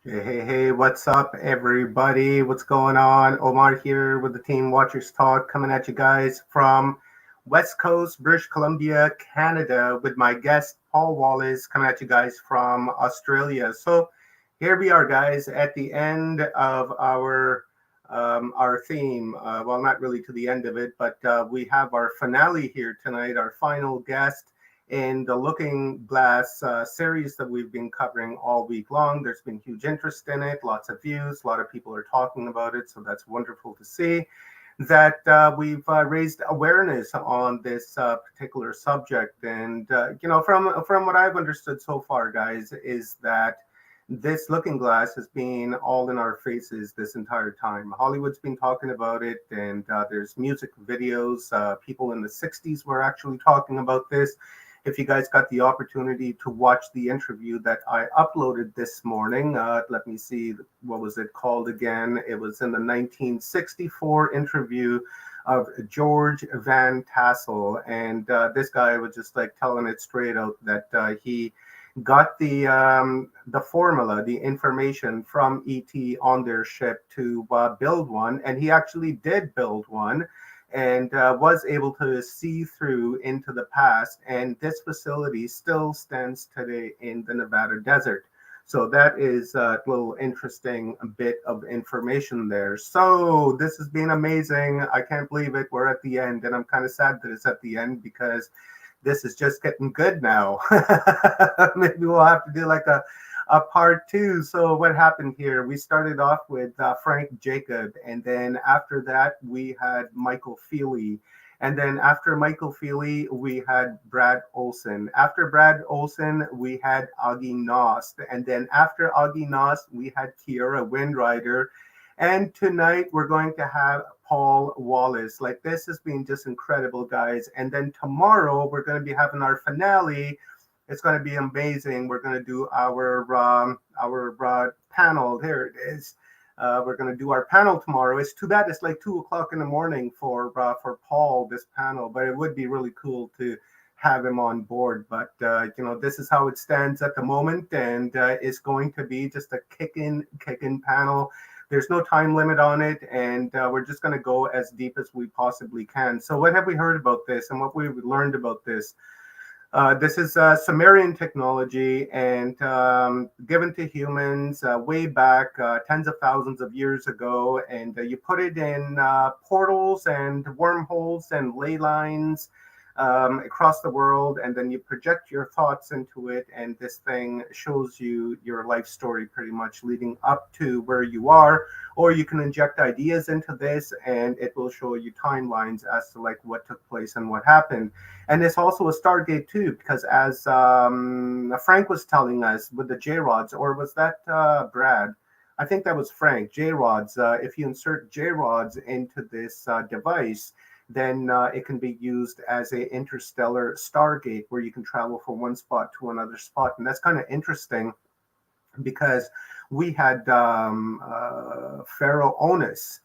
Hey, what's up, everybody? What's going on? Omar here with the Team Watchers Talk, coming at you guys from West Coast, British Columbia, Canada, with my guest, Paul Wallis, coming at you guys from Australia. So here we are, guys, at the end of our theme. Well, not really to the end of it, but we have our finale here tonight, our final guest in the Looking Glass series that we've been covering all week long. There's been huge interest in it, lots of views, a lot of people are talking about it, so that's wonderful to see that we've raised awareness on this particular subject. And from what I've understood so far, guys, is that this Looking Glass has been all in our faces this entire time. Hollywood's been talking about it, and there's music videos. People in the 60s were actually talking about this. If you guys got the opportunity to watch the interview that I uploaded this morning, let me see, what was it called again? It was in the 1964 interview of George Van Tassel. And this guy was just like telling it straight out that he got the formula, the information from ET on their ship to build one, and he actually did build one and was able to see through into the past. And this facility still stands today in the Nevada desert. So that is a little interesting bit of information there. So this has been amazing. I can't believe it. We're at the end, and I'm kind of sad that it's at the end because this is just getting good now. Maybe we'll have to do like a part two. So what happened here? We started off with Frank Jacob, and then after that we had Michael Feely, and then after Michael Feely we had Brad Olson. After Brad Olson we had Augie Nost, and then after Augie Nost we had Kiera Windrider, and tonight we're going to have Paul Wallis. Like, this has been just incredible, guys. And then tomorrow we're going to be having our finale. It's going to be amazing. We're going to do our panel. There it is. We're going to do our panel tomorrow. It's too bad it's like 2 o'clock in the morning for Paul, this panel, but it would be really cool to have him on board. But this is how it stands at the moment, and it's going to be just a kick in panel. There's no time limit on it, and we're just going to go as deep as we possibly can. So what have we heard about this, and what we've learned about this? This is Sumerian technology, and given to humans way back tens of thousands of years ago. And you put it in portals and wormholes and ley lines across the world, and then you project your thoughts into it, and this thing shows you your life story pretty much leading up to where you are. Or you can inject ideas into this, and it will show you timelines as to like what took place and what happened. And it's also a Stargate too, because as Frank was telling us with the J rods, or was that Brad? I think that was Frank. J rods. If you insert J rods into this device, then it can be used as a interstellar Stargate, where you can travel from one spot to another spot. And that's kind of interesting because we had Pharaoh Onus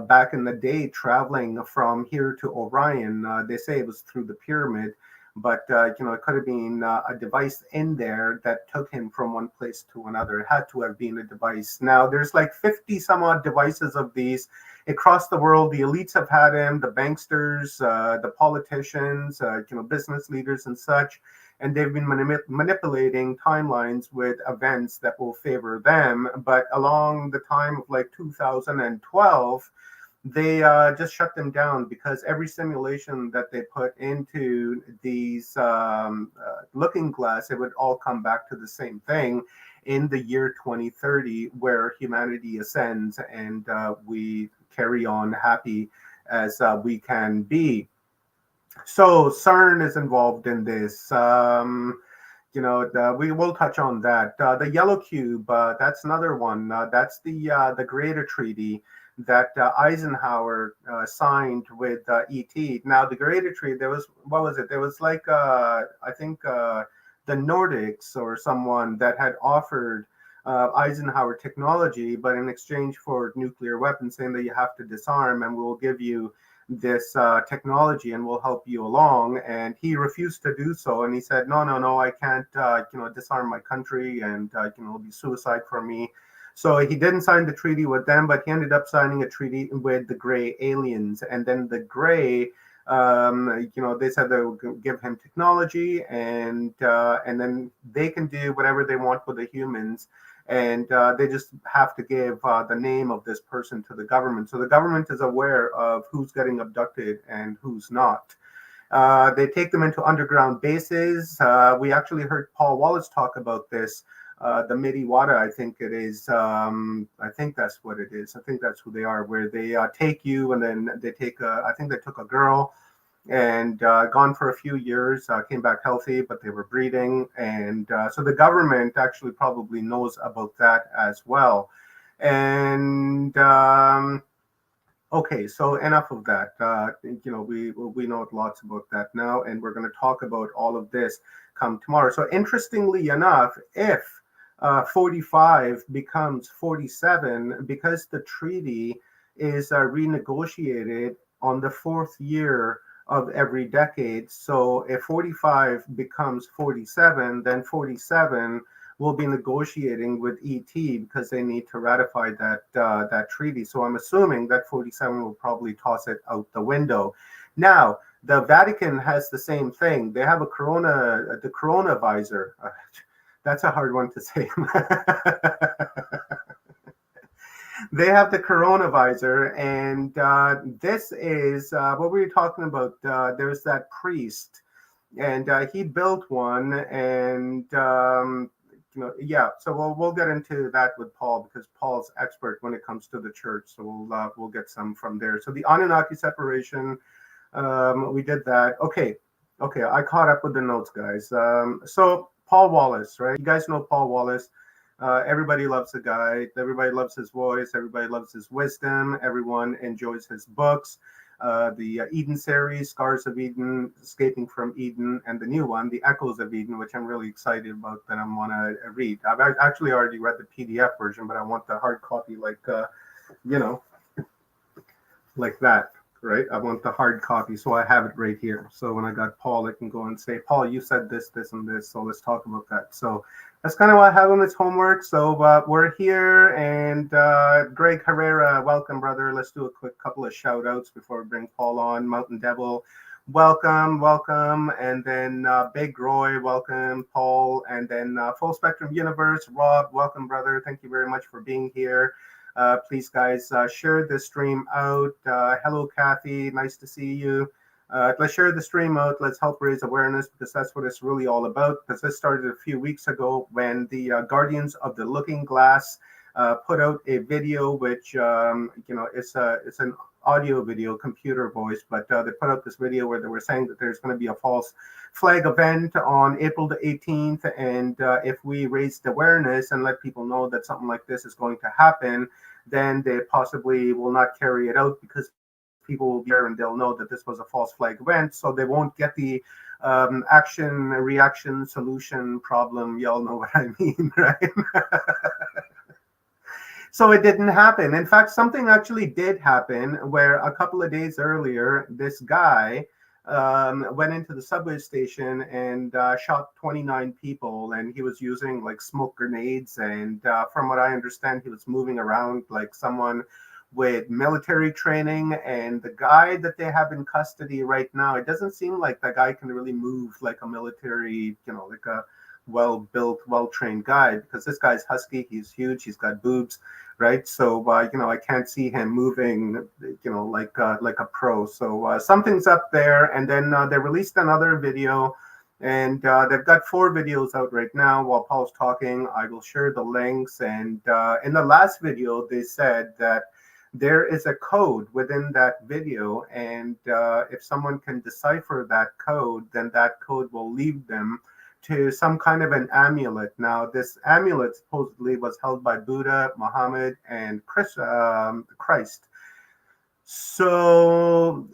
back in the day traveling from here to Orion. They say it was through the pyramid, but it could have been a device in there that took him from one place to another. It had to have been a device. Now there's like 50 some odd devices of these across the world. The elites have had them, the banksters, the politicians, business leaders and such, and they've been manipulating timelines with events that will favor them. But along the time of like 2012, they just shut them down because every simulation that they put into these looking glass, it would all come back to the same thing in the year 2030, where humanity ascends and we carry on happy as we can be. So CERN is involved in this. We will touch on that. The yellow cube, that's another one. That's the Greater Treaty that Eisenhower signed with ET. Now, the Greater Treaty, there was, what was it? There was like, I think the Nordics or someone that had offered Eisenhower technology, but in exchange for nuclear weapons, saying that you have to disarm and we'll give you this technology and will help you along. And he refused to do so, and he said, no, I can't disarm my country, and it'll be suicide for me. So he didn't sign the treaty with them, but he ended up signing a treaty with the Gray aliens. And then the Gray, they said they would give him technology, and then they can do whatever they want with the humans. And they just have to give the name of this person to the government. So the government is aware of who's getting abducted and who's not. They take them into underground bases. We actually heard Paul Wallis talk about this. The Midiwada, I think it is. I think that's what it is. I think that's who they are, where they take you and then they take I think they took a girl and gone for a few years, came back healthy, but they were breeding. And so the government actually probably knows about that as well. And okay, so enough of that. We know lots about that now, and we're going to talk about all of this come tomorrow. So interestingly enough, if 45 becomes 47, because the treaty is renegotiated on the fourth year of every decade. So if 45 becomes 47, then 47 will be negotiating with ET because they need to ratify that treaty. So I'm assuming that 47 will probably toss it out the window. Now, the Vatican has the same thing. They have the corona visor. That's a hard one to say. They have the coronavisor, and this is what we were talking about. There's that priest, and he built one, and yeah. So we'll get into that with Paul because Paul's expert when it comes to the church. So we'll get some from there. So the Anunnaki separation, we did that. Okay, I caught up with the notes, guys. So Paul Wallis, right? You guys know Paul Wallis. Everybody loves the guy. Everybody loves his voice. Everybody loves his wisdom. Everyone enjoys his books. The Eden series, Scars of Eden, Escaping from Eden, and the new one, The Echoes of Eden, which I'm really excited about that I want to read. I've actually already read the PDF version, but I want the hard copy like that. Right? I want the hard copy, so I have it right here. So when I got Paul, I can go and say, Paul, you said this, this, and this, so let's talk about that. So that's kind of what I have on his homework. So we're here, and Greg Herrera, welcome, brother. Let's do a quick couple of shout outs before we bring Paul on. Mountain Devil, welcome. And then Big Roy, welcome. Paul, and then Full Spectrum Universe, Rob, welcome, brother. Thank you very much for being here. Please, guys, share the stream out. Hello, Kathy. Nice to see you. Let's share the stream out. Let's help raise awareness because that's what it's really all about. Because this started a few weeks ago when the Guardians of the Looking Glass put out a video, which it's an audio video, computer voice, but they put out this video where they were saying that there's going to be a false flag event on April the 18th, and if we raised awareness and let people know that something like this is going to happen, then they possibly will not carry it out because people will be there and they'll know that this was a false flag event, so they won't get the action, reaction, solution problem. Y'all know what I mean, right? So it didn't happen. In fact, something actually did happen where a couple of days earlier, this guy went into the subway station and shot 29 people, and he was using like smoke grenades. And from what I understand, he was moving around like someone with military training. And the guy that they have in custody right now, it doesn't seem like that guy can really move like a military, like a well-built, well-trained guy, because this guy's husky, he's huge, he's got boobs, right? So I can't see him moving, like a pro. So something's up there. And then they released another video, and they've got 4 videos out right now. While Paul's talking, I will share the links. And in the last video, they said that there is a code within that video, and if someone can decipher that code, then that code will lead them to some kind of an amulet. Now, this amulet supposedly was held by Buddha, Muhammad, and Christ. So,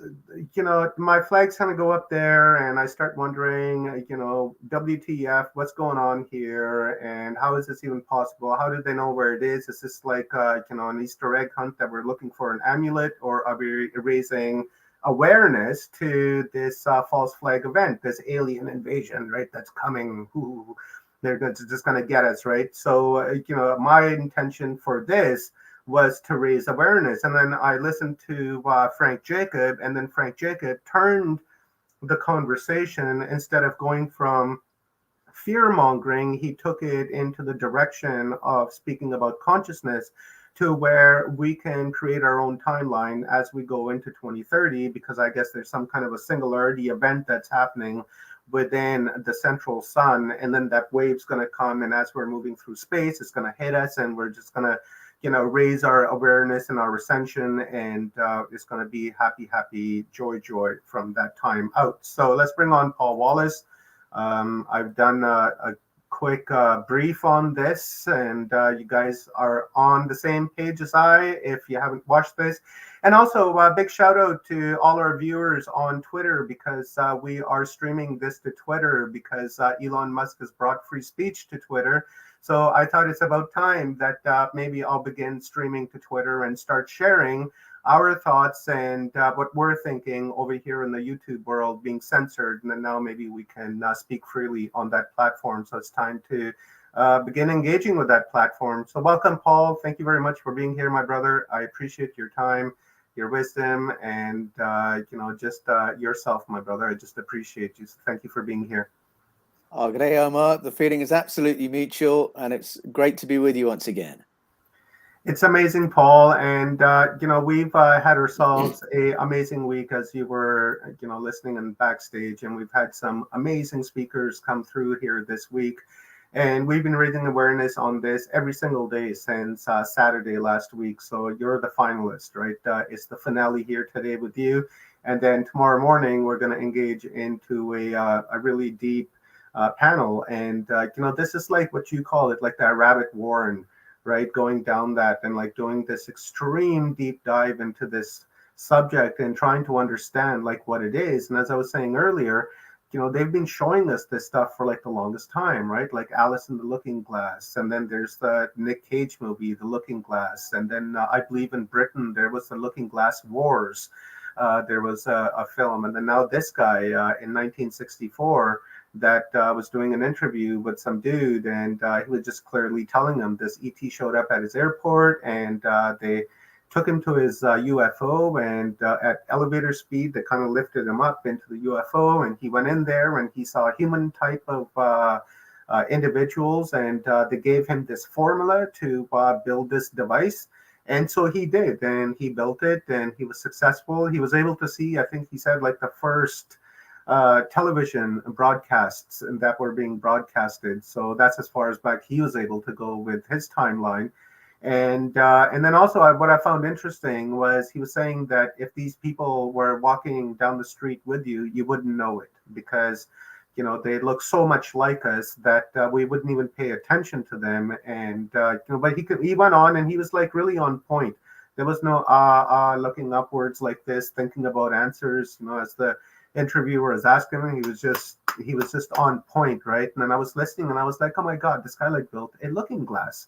my flags kind of go up there, and I start wondering, WTF, what's going on here, and how is this even possible? How do they know where it is? Is this like, an Easter egg hunt that we're looking for an amulet, or are we raising awareness to this false flag event, this alien invasion, right? That's coming. Ooh. just going to get us, right? So, my intention for this was to raise awareness. And then I listened to Frank Jacob, and then Frank Jacob turned the conversation. Instead of going from fear mongering, he took it into the direction of speaking about consciousness, to where we can create our own timeline as we go into 2030, because I guess there's some kind of a singularity event that's happening within the central sun, and then that wave's going to come, and as we're moving through space, it's going to hit us, and we're just going to raise our awareness and our ascension, and it's going to be happy, happy, joy, joy from that time out. So let's bring on Paul Wallis. I've done a quick brief on this, and you guys are on the same page as I if you haven't watched this. And also a big shout out to all our viewers on Twitter, because we are streaming this to Twitter because Elon Musk has brought free speech to Twitter. So I thought it's about time that maybe I'll begin streaming to Twitter and start sharing our thoughts and what we're thinking over here in the YouTube world being censored. And then now maybe we can speak freely on that platform. So it's time to begin engaging with that platform. So welcome, Paul. Thank you very much for being here, my brother. I appreciate your time, your wisdom, and just yourself, my brother. I just appreciate you. So thank you for being here. Oh, good day, Omar. The feeling is absolutely mutual, and it's great to be with you once again. It's amazing, Paul, and we've had ourselves a amazing week, as you were listening and backstage, and we've had some amazing speakers come through here this week, and we've been raising awareness on this every single day since Saturday last week. So you're the finalist, right? It's the finale here today with you, and then tomorrow morning we're going to engage into a really deep panel, and this is like what you call it, like that rabbit warren, right? Going down that and like doing this extreme deep dive into this subject and trying to understand like what it is. And as I was saying earlier, they've been showing us this stuff for like the longest time, right? Like Alice in the Looking Glass, and then there's the Nick Cage movie, The Looking Glass, and then I believe in Britain there was the Looking Glass Wars. There was a film, and then now this guy in 1964 that was doing an interview with some dude, and he was just clearly telling him this ET showed up at his airport, and they took him to his UFO, and at elevator speed, they kind of lifted him up into the UFO, and he went in there, and he saw a human type of individuals, and they gave him this formula to build this device. And so he did, and he built it, and he was successful. He was able to see, I think he said, like the first television broadcasts that were being broadcasted. So that's as far as back he was able to go with his timeline. And then also what I found interesting was he was saying that if these people were walking down the street with you, you wouldn't know it, because they look so much like us that we wouldn't even pay attention to them. And but he went on, and he was like really on point. There was no looking upwards like this, thinking about answers, as the interviewer was asking him. He was just on point, right? And then I was listening, and I was like, oh my god, this guy like built a looking glass,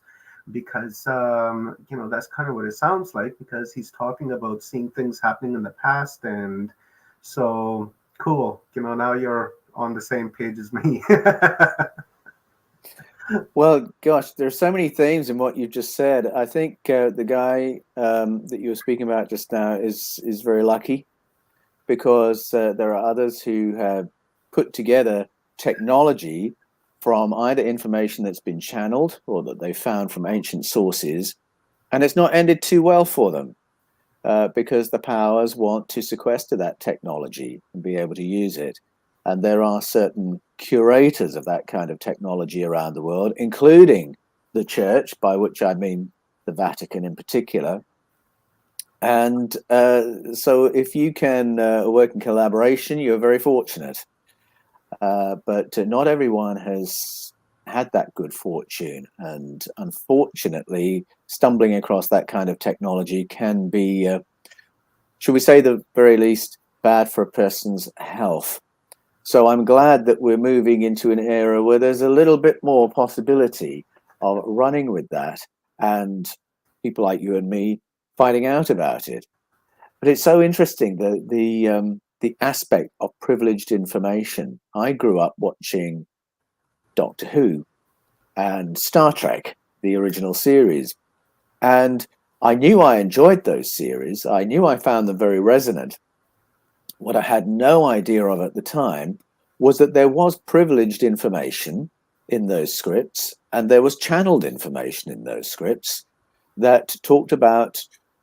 because that's kind of what it sounds like, because he's talking about seeing things happening in the past. And so cool, now you're on the same page as me. Well, gosh, there's so many themes in what you've just said. I think the guy that you were speaking about just now is very lucky, because there are others who have put together technology from either information that's been channeled or that they found from ancient sources, and it's not ended too well for them, because the powers want to sequester that technology and be able to use it. And there are certain curators of that kind of technology around the world, including the church, by which I mean the Vatican in particular. And so if you can work in collaboration, you're very fortunate. But not everyone has had that good fortune. And unfortunately, stumbling across that kind of technology can be, should we say, the very least, bad for a person's health. So I'm glad that we're moving into an era where there's a little bit more possibility of running with that, and people like you and me finding out about it. But it's so interesting, the aspect of privileged information. I grew up watching Doctor Who, and Star Trek, the original series. And I knew I enjoyed those series. I knew I found them very resonant. What I had no idea of at the time was that there was privileged information in those scripts, and there was channeled information in those scripts that talked about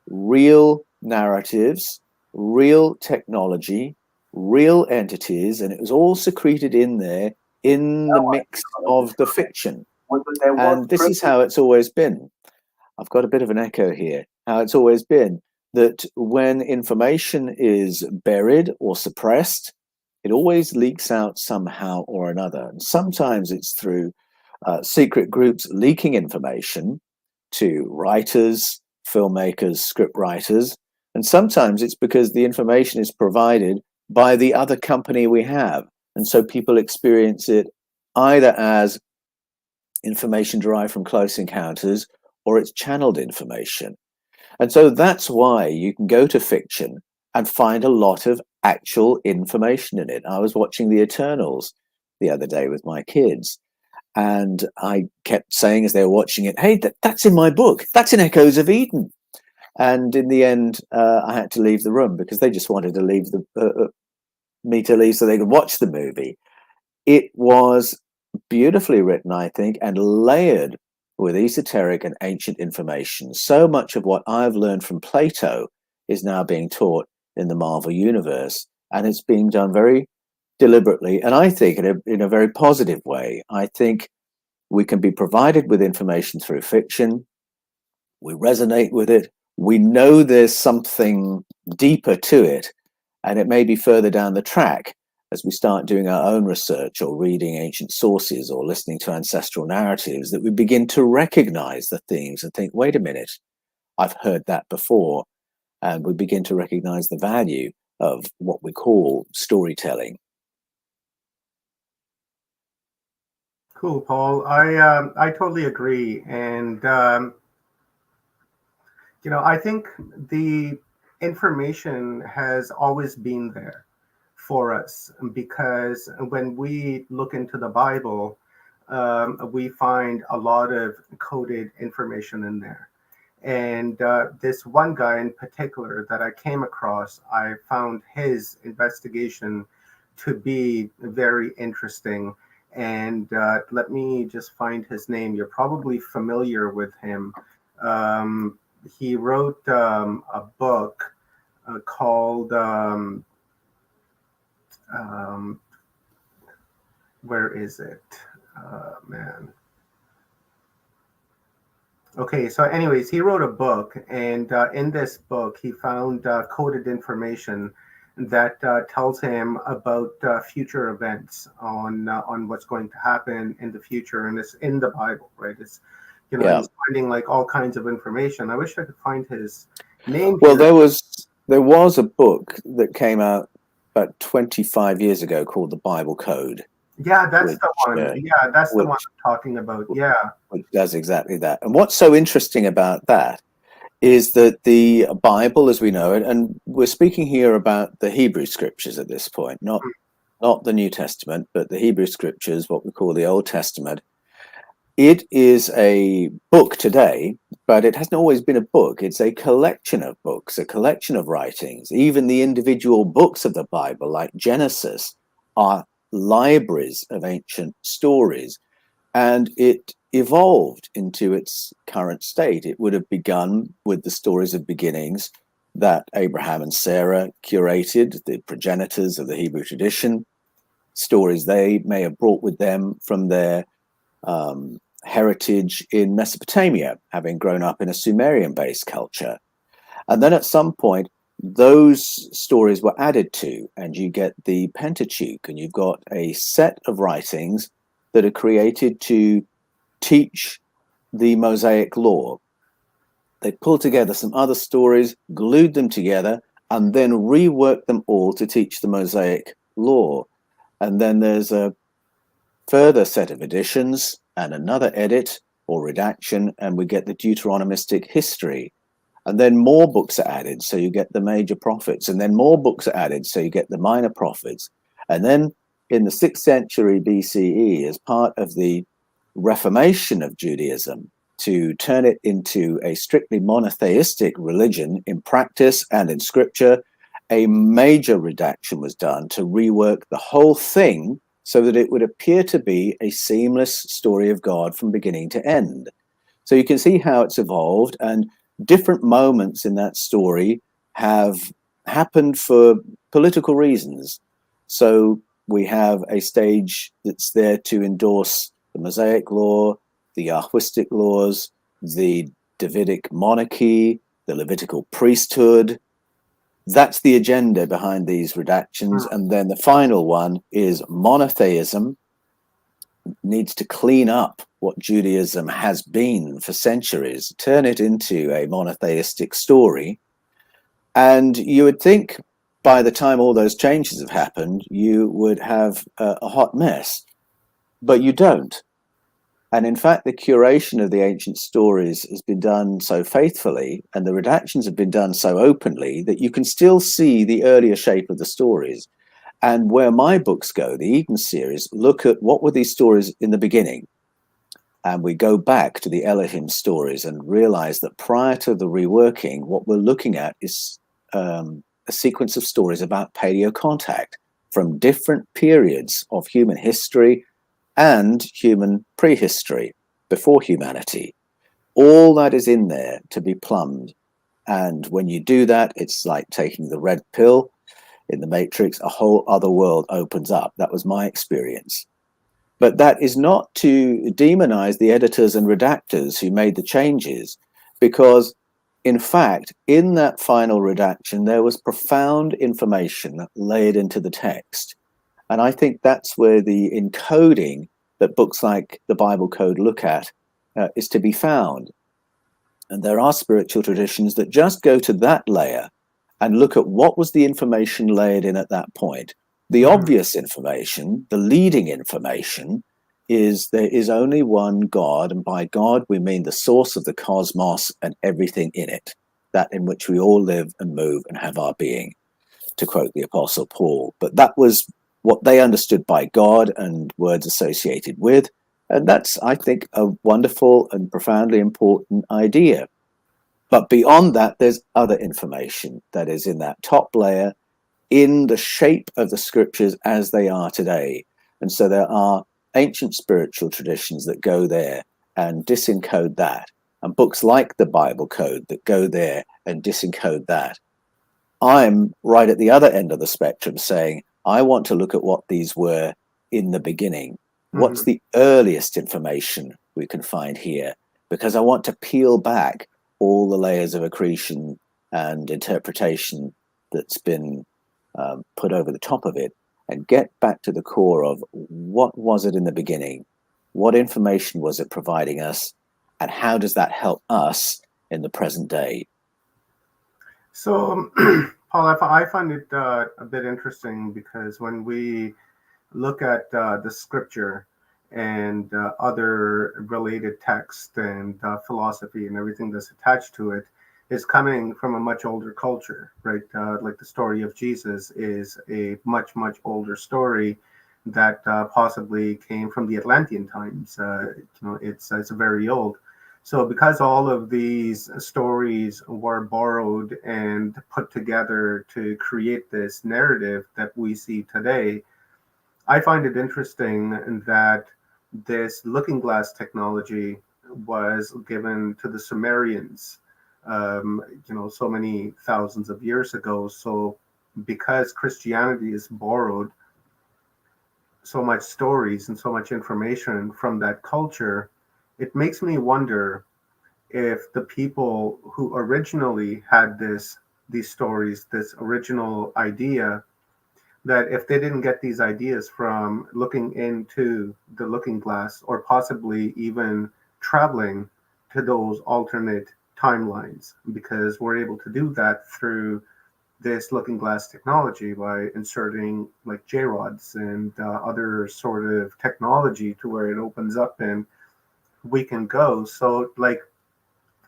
real narratives, real technology, real entities, and it was all secreted in there in the mix of the fiction. And this is how it's always been. I've got a bit of an echo here. How it's always been that when information is buried or suppressed, it always leaks out somehow or another. And sometimes it's through secret groups leaking information to writers, filmmakers, script writers. And sometimes it's because the information is provided by the other company we have. And so people experience it either as information derived from close encounters or it's channeled information. And so that's why you can go to fiction and find a lot of actual information in it. I was watching The Eternals the other day with my kids, and I kept saying as they were watching it, hey, that's in my book. That's in Echoes of Eden. And in the end, I had to leave the room because they just wanted to leave me to leave so they could watch the movie. It was beautifully written, I think, and layered with esoteric and ancient information. So much of what I've learned from Plato is now being taught in the Marvel universe, and it's being done very deliberately, and I think in a very positive way. I think we can be provided with information through fiction. We resonate with it. We know there's something deeper to it, and it may be further down the track as we start doing our own research or reading ancient sources or listening to ancestral narratives that we begin to recognize the themes and think, wait a minute, I've heard that before. And we begin to recognize the value of what we call storytelling. Cool, Paul. I totally agree, and I think the information has always been there for us because when we look into the Bible, we find a lot of coded information in there. And this one guy in particular that I came across, I found his investigation to be very interesting. And let me just find his name. You're probably familiar with him. He wrote a book called where is it? Man. Okay, so anyways, he wrote a book, and in this book, he found coded information that tells him about future events on what's going to happen in the future, and it's in the Bible, right? It's he's finding like all kinds of information. I wish I could find his name. Well, there was a book that came out about 25 years ago called The Bible Code. Yeah, that's the one. Yeah, that's the one I'm talking about. Yeah. Which does exactly that. And what's so interesting about that is that the Bible, as we know it, and we're speaking here about the Hebrew scriptures at this point, not the New Testament, but the Hebrew scriptures, what we call the Old Testament. It is a book today, but it hasn't always been a book. It's a collection of books, a collection of writings. Even the individual books of the Bible, like Genesis, are libraries of ancient stories. And it evolved into its current state. It would have begun with the stories of beginnings that Abraham and Sarah curated, the progenitors of the Hebrew tradition, stories they may have brought with them from their heritage in Mesopotamia, having grown up in a Sumerian-based culture. And then at some point, those stories were added to, and you get the Pentateuch, and you've got a set of writings that are created to teach the Mosaic law. They pulled together some other stories, glued them together, and then reworked them all to teach the Mosaic law. And then there's a further set of editions and another edit or redaction, and we get the Deuteronomistic history. And then more books are added, so you get the major prophets. And then more books are added, so you get the minor prophets. And then in the 6th century BCE, as part of the reformation of Judaism to turn it into a strictly monotheistic religion in practice and in scripture, a major redaction was done to rework the whole thing so that it would appear to be a seamless story of God from beginning to end. So you can see how it's evolved, and different moments in that story have happened for political reasons. So we have a stage that's there to endorse the Mosaic law, the Yahwistic laws, the Davidic monarchy, the Levitical priesthood. That's the agenda behind these redactions. And then the final one is monotheism needs to clean up what Judaism has been for centuries, turn it into a monotheistic story. And you would think by the time all those changes have happened, you would have a hot mess, but you don't. And in fact, the curation of the ancient stories has been done so faithfully, and the redactions have been done so openly, that you can still see the earlier shape of the stories. And where my books go, the Eden series, look at what were these stories in the beginning. And we go back to the Elohim stories and realize that prior to the reworking, what we're looking at is a sequence of stories about paleo contact from different periods of human history and human prehistory, before humanity. All that is in there to be plumbed. And when you do that, it's like taking the red pill in the Matrix. A whole other world opens up. That was my experience. But that is not to demonize the editors and redactors who made the changes, because in fact, in that final redaction, there was profound information laid into the text. And I think that's where the encoding that books like the Bible Code look at is to be found. And there are spiritual traditions that just go to that layer and look at what was the information laid in at that point. The obvious information, the leading information, is there is only one God, and by God we mean the source of the cosmos and everything in it, that in which we all live and move and have our being, to quote the Apostle Paul. But that was what they understood by God and words associated with. And that's, I think, a wonderful and profoundly important idea. But beyond that, there's other information that is in that top layer, in the shape of the scriptures as they are today. And so there are ancient spiritual traditions that go there and disencode that, and books like the Bible Code that go there and disencode that. I'm right at the other end of the spectrum saying, I want to look at what these were in the beginning. What's the earliest information we can find here? Because I want to peel back all the layers of accretion and interpretation that's been put over the top of it, and get back to the core of what was it in the beginning? What information was it providing us? And how does that help us in the present day? So, Paul, I find it a bit interesting because when we look at the scripture and other related texts and philosophy and everything that's attached to it, is coming from a much older culture, right? Like the story of Jesus is a much, much older story that possibly came from the Atlantean times. It's very old. So because all of these stories were borrowed and put together to create this narrative that we see today, I find it interesting that this looking glass technology was given to the Sumerians, so many thousands of years ago. So because Christianity is borrowed so much stories and so much information from that culture, it makes me wonder if the people who originally had these stories, this original idea, that if they didn't get these ideas from looking into the looking glass, or possibly even traveling to those alternate timelines, because we're able to do that through this looking glass technology by inserting like J-rods and other sort of technology to where it opens up and we can go. So like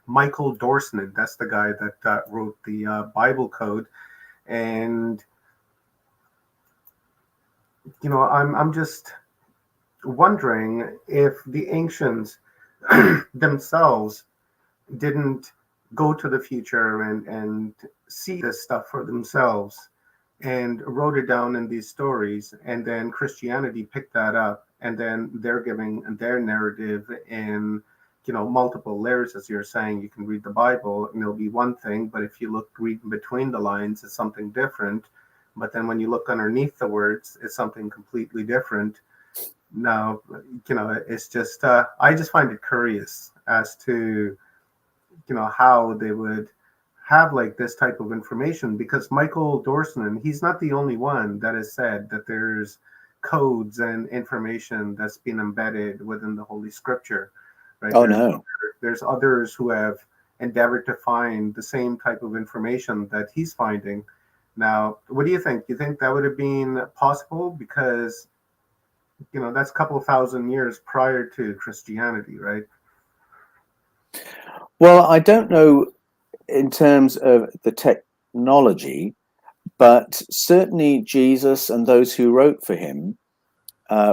Michael Dorsman, that's the guy that wrote the Bible Code. And I'm just wondering if the ancients themselves didn't go to the future and see this stuff for themselves and wrote it down in these stories, and then Christianity picked that up, and then they're giving their narrative in, multiple layers. As you're saying, you can read the Bible and it'll be one thing, but if you look reading between the lines, it's something different. But then when you look underneath the words, it's something completely different. Now, it's just I just find it curious as to how they would have like this type of information, because Michael Dorson, he's not the only one that has said that there's codes and information that's been embedded within the Holy Scripture, right? Oh no. There's others who have endeavored to find the same type of information that he's finding. Now, what do you think? Do you think that would have been possible? Because that's a couple of thousand years prior to Christianity, right? Well, I don't know in terms of the technology, but certainly Jesus and those who wrote for him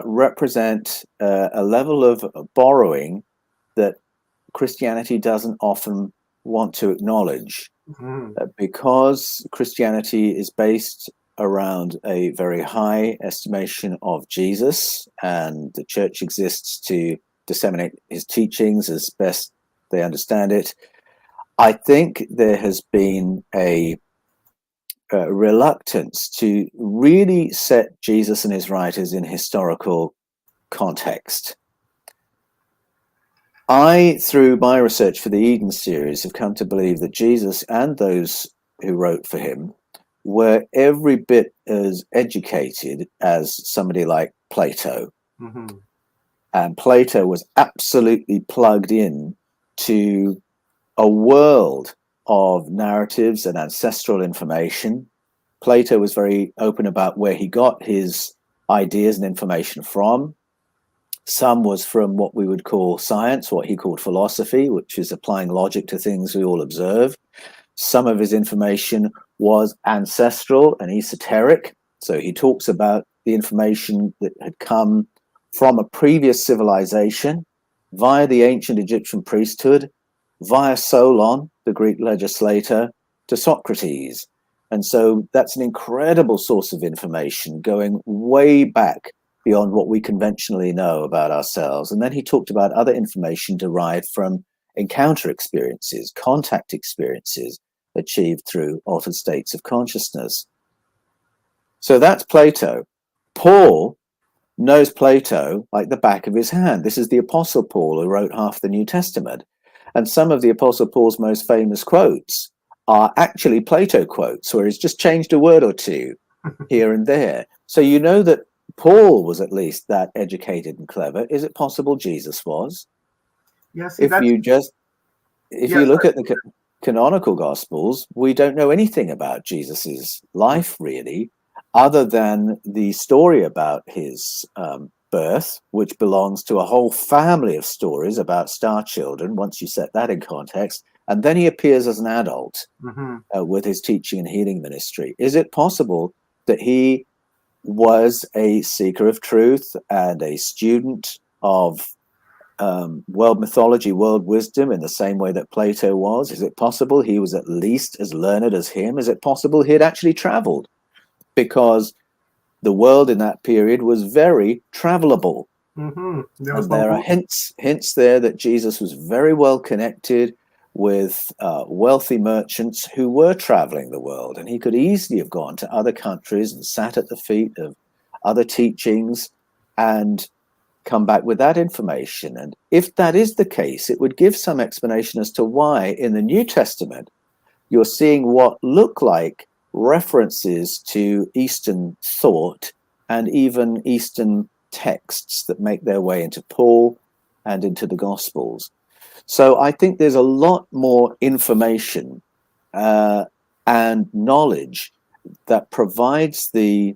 represent a level of borrowing that Christianity doesn't often want to acknowledge, because Christianity is based around a very high estimation of Jesus, and the church exists to disseminate his teachings as best they understand it. I think there has been a reluctance to really set Jesus and his writers in historical context. I, through my research for the Eden series, have come to believe that Jesus and those who wrote for him were every bit as educated as somebody like Plato. Mm-hmm. And Plato was absolutely plugged in to a world of narratives and ancestral information. Plato was very open about where he got his ideas and information from. Some was from what we would call science, what he called philosophy, which is applying logic to things we all observe. Some of his information was ancestral and esoteric. So he talks about the information that had come from a previous civilization via the ancient Egyptian priesthood, via Solon, the Greek legislator, to Socrates. And so that's an incredible source of information going way back beyond what we conventionally know about ourselves. And then he talked about other information derived from encounter experiences, contact experiences achieved through altered states of consciousness. So that's Plato. Paul knows Plato like the back of his hand. This is the Apostle Paul who wrote half the New Testament. And some of the Apostle Paul's most famous quotes are actually Plato quotes, where he's just changed a word or two here and there. So you know that Paul was at least that educated and clever. Is it possible Jesus was? Yes. If you look at the canonical Gospels, we don't know anything about Jesus's life, really, other than the story about his birth, which belongs to a whole family of stories about star children, once you set that in context. And then he appears as an adult with his teaching and healing ministry. Is it possible that he was a seeker of truth and a student of world mythology, world wisdom, in the same way that Plato was? Is it possible he was at least as learned as him? Is it possible he had actually traveled? Because the world in that period was very travelable. And there are hints there that Jesus was very well connected with wealthy merchants who were traveling the world, and he could easily have gone to other countries and sat at the feet of other teachings and come back with that information. And if that is the case, it would give some explanation as to why in the New Testament you're seeing what look like references to Eastern thought and even Eastern texts that make their way into Paul and into the Gospels. So I think there's a lot more information and knowledge that provides the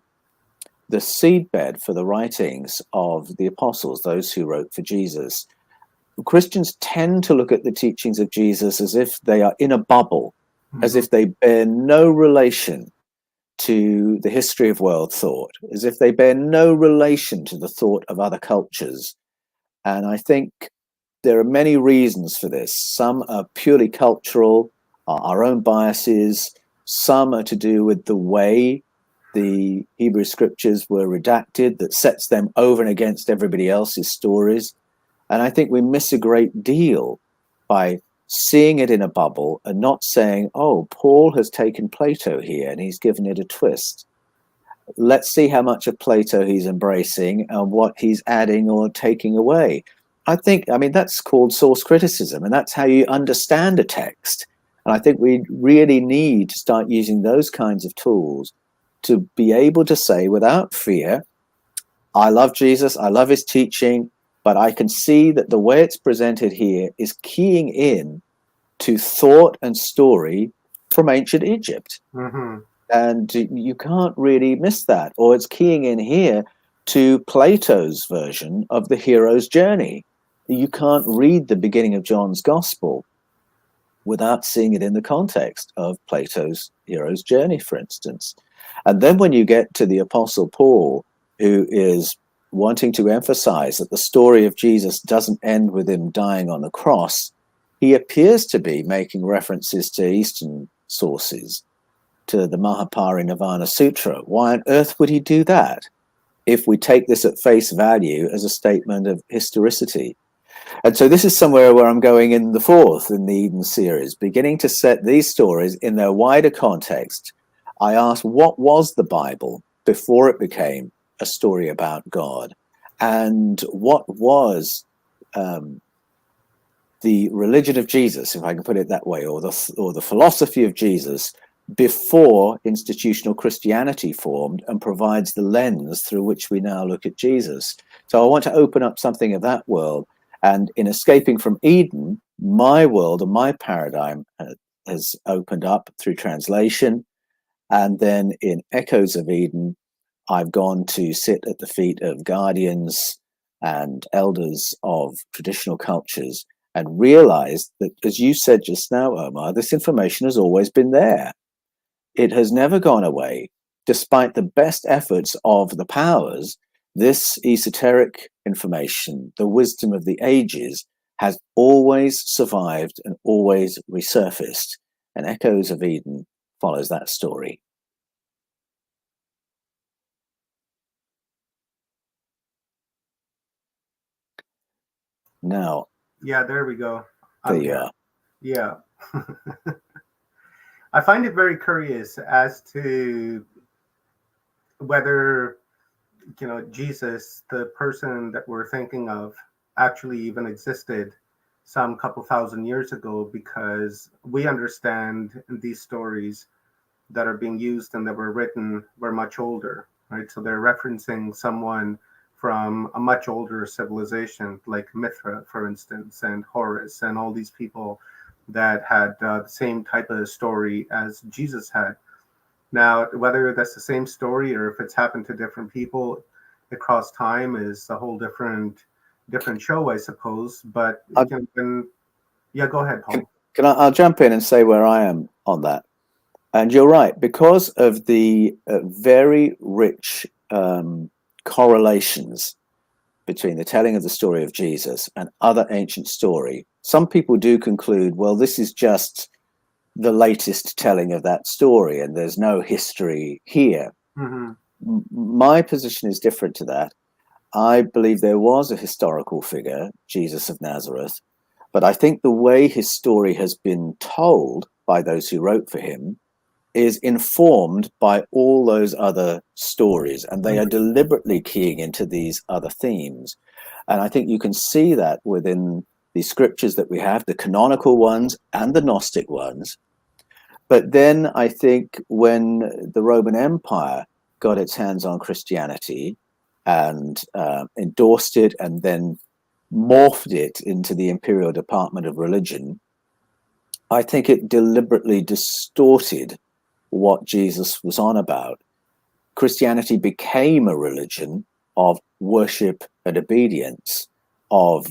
seedbed for the writings of the apostles, those who wrote for Jesus. Christians tend to look at the teachings of Jesus as if they are in a bubble, as if they bear no relation to the history of world thought, as if they bear no relation to the thought of other cultures. And I think there are many reasons for this. Some are purely cultural, our own biases. Some are to do with the way the Hebrew scriptures were redacted that sets them over and against everybody else's stories. And I think we miss a great deal by seeing it in a bubble and not saying, oh, Paul has taken Plato here and he's given it a twist. Let's see how much of Plato he's embracing and what he's adding or taking away. I mean, that's called source criticism, and that's how you understand a text. And I think we really need to start using those kinds of tools to be able to say without fear, I love Jesus, I love his teaching, but I can see that the way it's presented here is keying in to thought and story from ancient Egypt. Mm-hmm. And you can't really miss that. Or it's keying in here to Plato's version of the hero's journey. You can't read the beginning of John's Gospel without seeing it in the context of Plato's hero's journey, for instance. And then when you get to the Apostle Paul, who is wanting to emphasize that the story of Jesus doesn't end with him dying on the cross, he appears to be making references to Eastern sources, to the Mahaparinirvana Sutra. Why on earth would he do that if we take this at face value as a statement of historicity? And so this is somewhere where I'm going in the fourth in the Eden series, beginning to set these stories in their wider context. I asked, what was the Bible before it became a story about God? And what was the religion of Jesus, if I can put it that way, or the philosophy of Jesus before institutional Christianity formed and provides the lens through which we now look at Jesus? So I want to open up something of that world. And in escaping from Eden, my world and my paradigm has opened up through translation. And then in Echoes of Eden, I've gone to sit at the feet of guardians and elders of traditional cultures and realized that, as you said just now, Omar, this information has always been there. It has never gone away, despite the best efforts of the powers. This esoteric information, the wisdom of the ages, has always survived and always resurfaced. And Echoes of Eden follows that story. Now, yeah, there we go. There you are. Yeah. I find it very curious as to whether, Jesus, the person that we're thinking of, actually even existed some couple thousand years ago, because we understand these stories that are being used and that were written were much older, right? So they're referencing someone from a much older civilization, like Mithra, for instance, and Horus, and all these people that had the same type of story as Jesus had. Now, whether that's the same story or if it's happened to different people across time is a whole different show, I suppose. But yeah, go ahead, Paul. I'll jump in and say where I am on that. And you're right, because of the very rich correlations between the telling of the story of Jesus and other ancient story, some people do conclude, well, this is just the latest telling of that story and there's no history here. Mm-hmm. My position is different to that. I believe there was a historical figure, Jesus of Nazareth, but I think the way his story has been told by those who wrote for him is informed by all those other stories, and they are deliberately keying into these other themes. And I think you can see that within the scriptures that we have, the canonical ones and the Gnostic ones. But then I think when the Roman Empire got its hands on Christianity and endorsed it and then morphed it into the Imperial Department of Religion, I think it deliberately distorted what Jesus was on about. Christianity became a religion of worship and obedience, of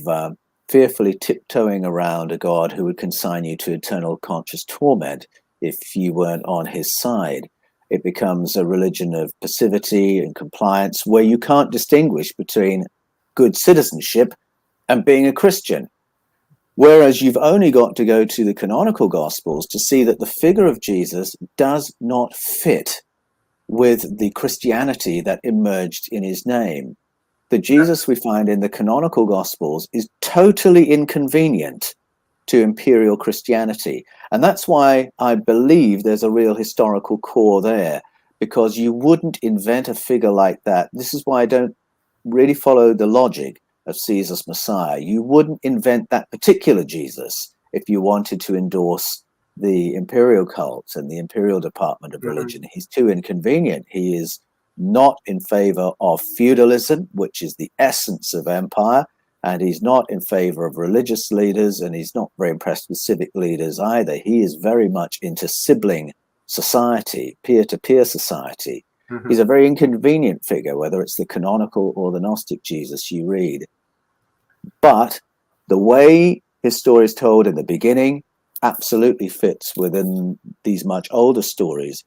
fearfully tiptoeing around a God who would consign you to eternal conscious torment if you weren't on his side. it becomes a religion of passivity and compliance, where you can't distinguish between good citizenship and being a Christian. Whereas you've only got to go to the canonical Gospels to see that the figure of Jesus does not fit with the Christianity that emerged in his name. The Jesus we find in the canonical Gospels is totally inconvenient to imperial Christianity. And that's why I believe there's a real historical core there, because you wouldn't invent a figure like that. This is why I don't really follow the logic of Caesar's Messiah. You wouldn't invent that particular Jesus if you wanted to endorse the imperial cult and the imperial department of religion. He's too inconvenient. He is not in favor of feudalism, which is the essence of empire, and he's not in favor of religious leaders, and he's not very impressed with civic leaders either. He is very much into sibling society, peer-to-peer society. He's a very inconvenient figure, whether it's the canonical or the Gnostic Jesus you read. But the way his story is told in the beginning absolutely fits within these much older stories,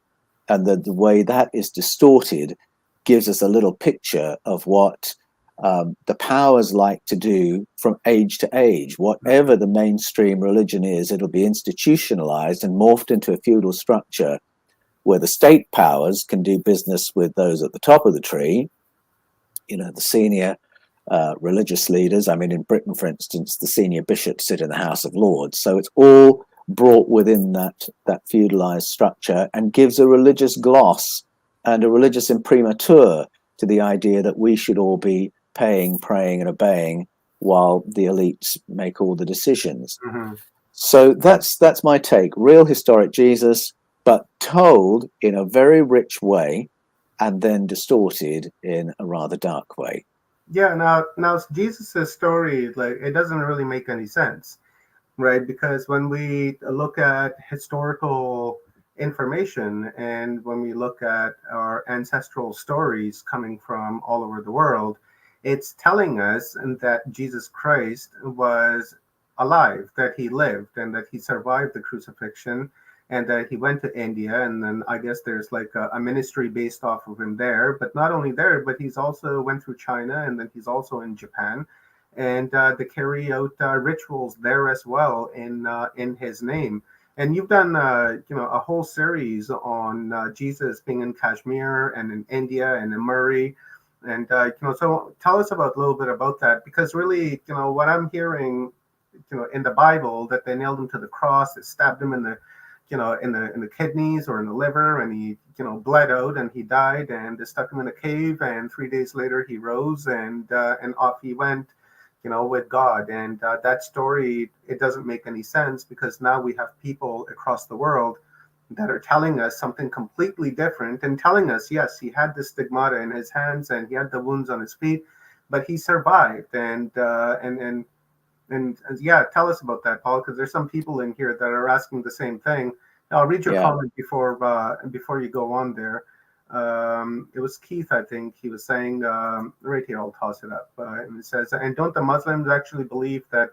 and the way that is distorted gives us a little picture of what the powers like to do from age to age. Whatever the mainstream religion is, it'll be institutionalized and morphed into a feudal structure where the state powers can do business with those at the top of the tree, the senior religious leaders. I mean, in Britain, for instance, the senior bishops sit in the House of Lords. So it's all brought within that feudalized structure and gives a religious gloss and a religious imprimatur to the idea that we should all be paying, praying, and obeying while the elites make all the decisions. So that's my take. Real historic Jesus, but told in a very rich way and then distorted in a rather dark way. Yeah, now Jesus' story, like, it doesn't really make any sense, right? Because when we look at historical information and when we look at our ancestral stories coming from all over the world, it's telling us that Jesus Christ was alive, that he lived, and that he survived the crucifixion, and that he went to India, and then I guess there's like a ministry based off of him there. But not only there, but he's also went through China, and then he's also in Japan, and they carry out rituals there as well in his name. And you've done a whole series on Jesus being in Kashmir and in India and in Murray, and so tell us about a little bit about that, because really, what I'm hearing, in the Bible, that they nailed him to the cross, they stabbed him in the in the kidneys or in the liver, and he bled out and he died, and they stuck him in a cave, and 3 days later he rose, and off he went, with God. And that story, it doesn't make any sense, because now we have people across the world that are telling us something completely different, and telling us, yes, he had the stigmata in his hands and he had the wounds on his feet, but he survived. And yeah, tell us about that, Paul, because there's some people in here that are asking the same thing. Now, I'll read your comment before you go on there. It was Keith, I think. He was saying, right here, I'll toss it up. And it says, and don't the Muslims actually believe that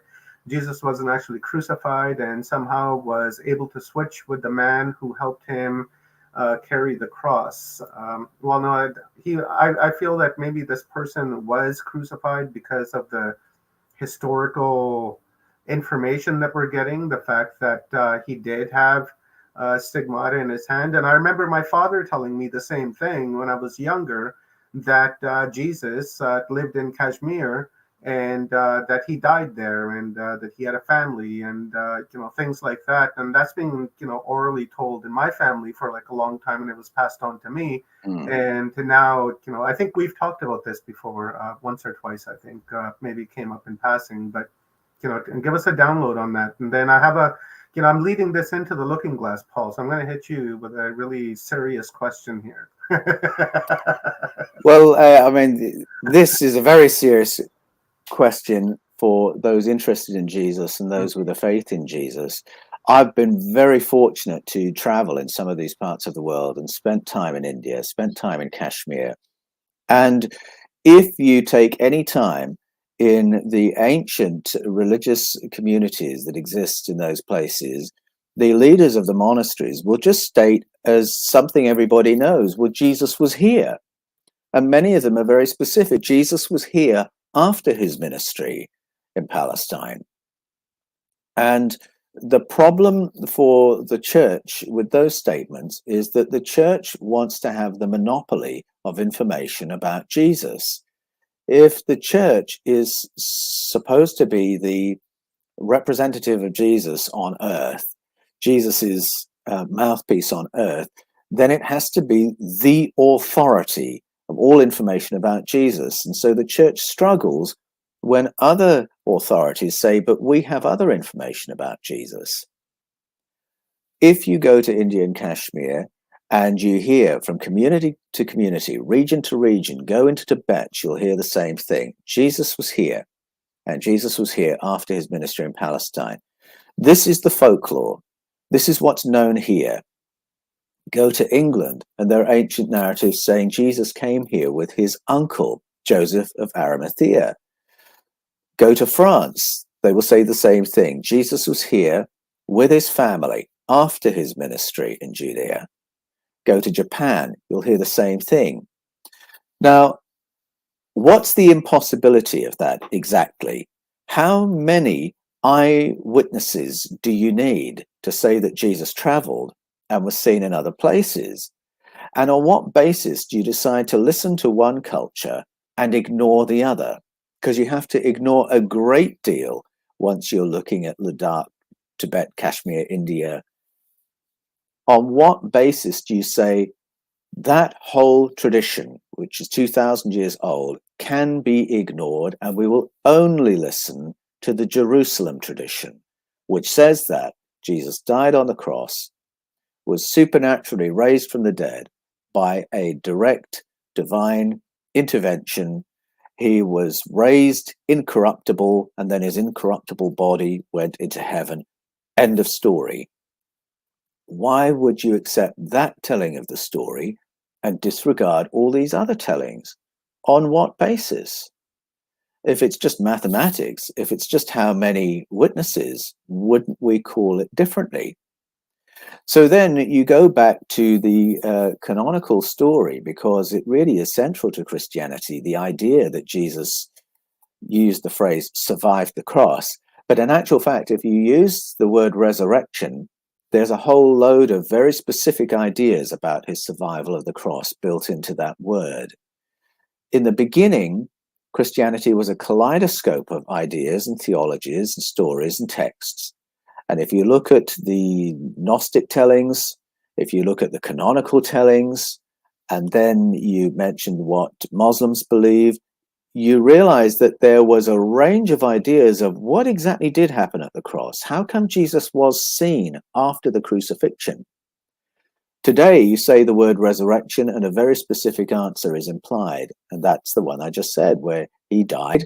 Jesus wasn't actually crucified and somehow was able to switch with the man who helped him carry the cross? Well, no, I feel that maybe this person was crucified because of the historical information that we're getting, the fact that he did have stigmata in his hand. And I remember my father telling me the same thing when I was younger, that Jesus lived in Kashmir, and that he died there, and that he had a family, and things like that. And that's been orally told in my family for like a long time, and it was passed on to me. And now, I think we've talked about this before, once or twice, I think, maybe it came up in passing, but and give us a download on that. And then I have I'm leading this into the looking glass, Paul, so I'm going to hit you with a really serious question here. Well, I mean, this is a very serious question for those interested in Jesus and those with a faith in Jesus. I've been very fortunate to travel in some of these parts of the world and spent time in India, spent time in Kashmir. And if you take any time in the ancient religious communities that exist in those places, the leaders of the monasteries will just state as something everybody knows, well, Jesus was here. And many of them are very specific. Jesus was here after his ministry in Palestine. And the problem for the church with those statements is that the church wants to have the monopoly of information about Jesus. If the church is supposed to be the representative of Jesus on earth, Jesus's mouthpiece on earth, then it has to be the authority of all information about Jesus. And so the church struggles when other authorities say, but we have other information about Jesus. If you go to India and Kashmir and you hear from community to community, region to region, go into Tibet, you'll hear the same thing. Jesus was here, and Jesus was here after his ministry in Palestine. This is the folklore. This is what's known here. Go to England, and there are ancient narratives saying Jesus came here with his uncle, Joseph of Arimathea. Go to France, they will say the same thing. Jesus was here with his family after his ministry in Judea. Go to Japan, you'll hear the same thing. Now, what's the impossibility of that exactly? How many eyewitnesses do you need to say that Jesus traveled and was seen in other places? And on what basis do you decide to listen to one culture and ignore the other? Because you have to ignore a great deal once you're looking at Ladakh, Tibet, Kashmir, India. On what basis do you say that whole tradition, which is 2,000 years old, can be ignored, and we will only listen to the Jerusalem tradition, which says that Jesus died on the cross, was supernaturally raised from the dead by a direct divine intervention. He was raised incorruptible, and then his incorruptible body went into heaven. End of story. Why would you accept that telling of the story and disregard all these other tellings? On what basis? If it's just mathematics, if it's just how many witnesses, wouldn't we call it differently? So then you go back to the canonical story, because it really is central to Christianity, the idea that Jesus used the phrase survived the cross. But in actual fact, if you use the word resurrection, there's a whole load of very specific ideas about his survival of the cross built into that word. In the beginning, Christianity was a kaleidoscope of ideas and theologies and stories and texts. And if you look at the Gnostic tellings, if you look at the canonical tellings, and then you mentioned what Muslims believe, you realize that there was a range of ideas of what exactly did happen at the cross. How come Jesus was seen after the crucifixion? Today, you say the word resurrection, and a very specific answer is implied. And that's the one I just said, where he died,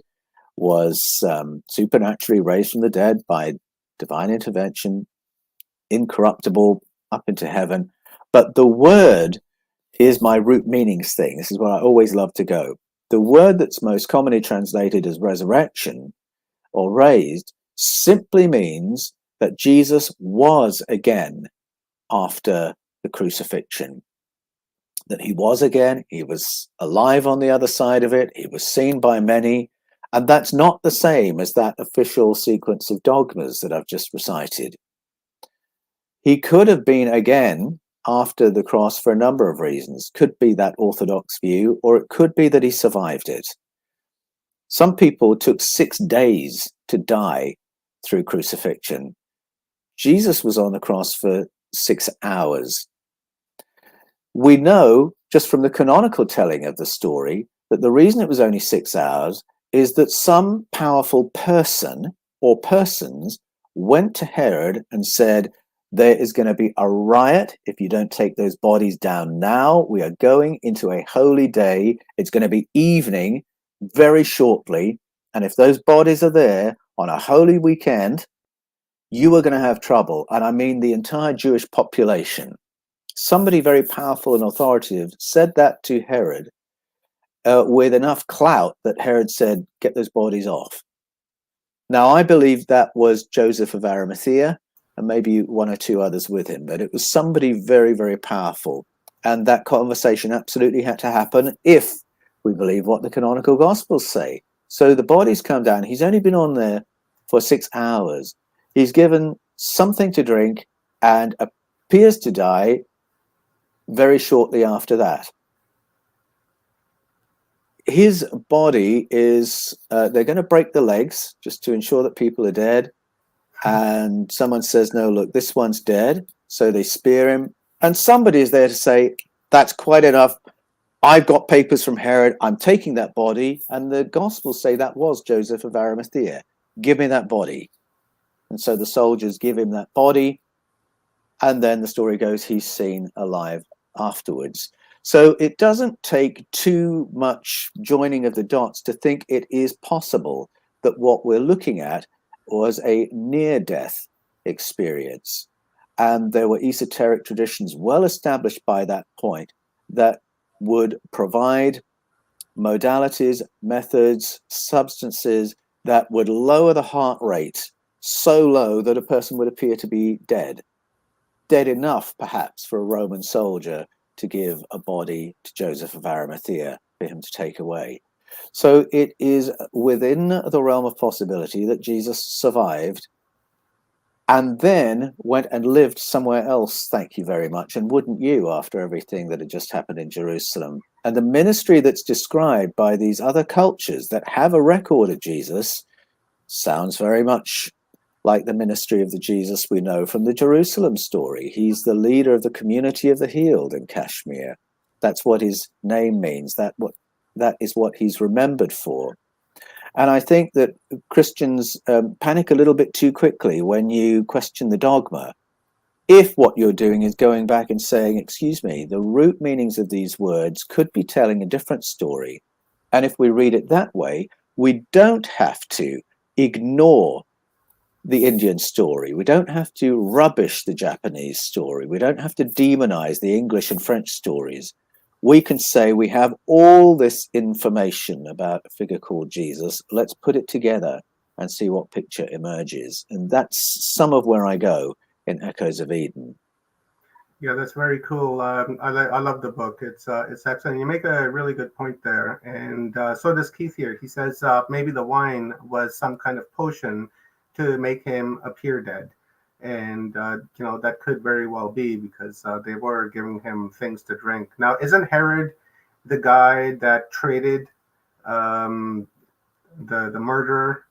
was supernaturally raised from the dead by divine intervention, incorruptible, up into heaven. But the word is my root meanings thing. This is where I always love to go. The word that's most commonly translated as resurrection or raised simply means that Jesus was again after the crucifixion. That he was again, he was alive on the other side of it, he was seen by many, and that's not the same as that official sequence of dogmas that I've just recited. He could have been again after the cross for a number of reasons. Could be that orthodox view, or it could be that he survived it. Some people took 6 days to die through crucifixion. Jesus was on the cross for 6 hours. We know just from the canonical telling of the story that the reason it was only 6 hours is that some powerful person or persons went to Herod and said, there is going to be a riot if you don't take those bodies down now. We are going into a holy day. It's going to be evening very shortly. And if those bodies are there on a holy weekend, you are going to have trouble. And I mean the entire Jewish population. Somebody very powerful and authoritative said that to Herod with enough clout that Herod said, get those bodies off. Now, I believe that was Joseph of Arimathea. and maybe one or two others with him, but it was somebody very, very powerful. And that conversation absolutely had to happen if we believe what the canonical Gospels say. So the body's come down. He's only been on there for 6 hours. He's given something to drink and appears to die very shortly after that. His body is, they're going to break the legs just to ensure that people are dead. And someone says, no, look, this one's dead. So they spear him. And somebody is there to say, that's quite enough. I've got papers from Herod. I'm taking that body. And the Gospels say that was Joseph of Arimathea. Give me that body. And so the soldiers give him that body. And then the story goes, he's seen alive afterwards. So it doesn't take too much joining of the dots to think it is possible that what we're looking at was a near-death experience. And there were esoteric traditions well established by that point that would provide modalities, methods, substances that would lower the heart rate so low that a person would appear to be dead. Dead enough, perhaps, for a Roman soldier to give a body to Joseph of Arimathea for him to take away. So it is within the realm of possibility that Jesus survived and then went and lived somewhere else, thank you very much, and wouldn't you, after everything that had just happened in Jerusalem. And the ministry that's described by these other cultures that have a record of Jesus sounds very much like the ministry of the Jesus we know from the Jerusalem story. He's the leader of the community of the healed in Kashmir. That's what his name means. That is what he's remembered for. And I think that Christians panic a little bit too quickly when you question the dogma. If what you're doing is going back and saying, excuse me, the root meanings of these words could be telling a different story. And if we read it that way, we don't have to ignore the Indian story. We don't have to rubbish the Japanese story. We don't have to demonize the English and French stories. We can say we have all this information about a figure called Jesus. Let's put it together and see what picture emerges. And that's some of where I go in Echoes of Eden. Yeah, that's very cool. I love the book. It's excellent. You make a really good point there. And so does Keith here. He says maybe the wine was some kind of potion to make him appear dead. And, that could very well be because they were giving him things to drink. Now, isn't Herod the guy that traded the murderer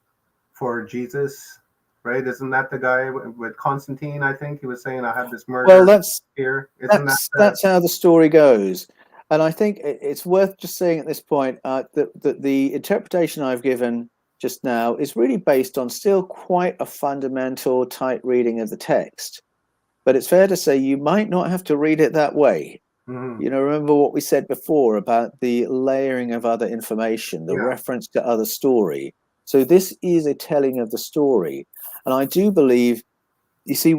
for Jesus? Right? Isn't that the guy with Constantine? I think he was saying, I have this murder. Well, that's here. that's how the story goes. And I think it's worth just saying at this point that the interpretation I've given just now is really based on still quite a fundamental tight reading of the text. But it's fair to say you might not have to read it that way. Mm-hmm. Remember what we said before about the layering of other information, the reference to other story. So this is a telling of the story. And I do believe, you see,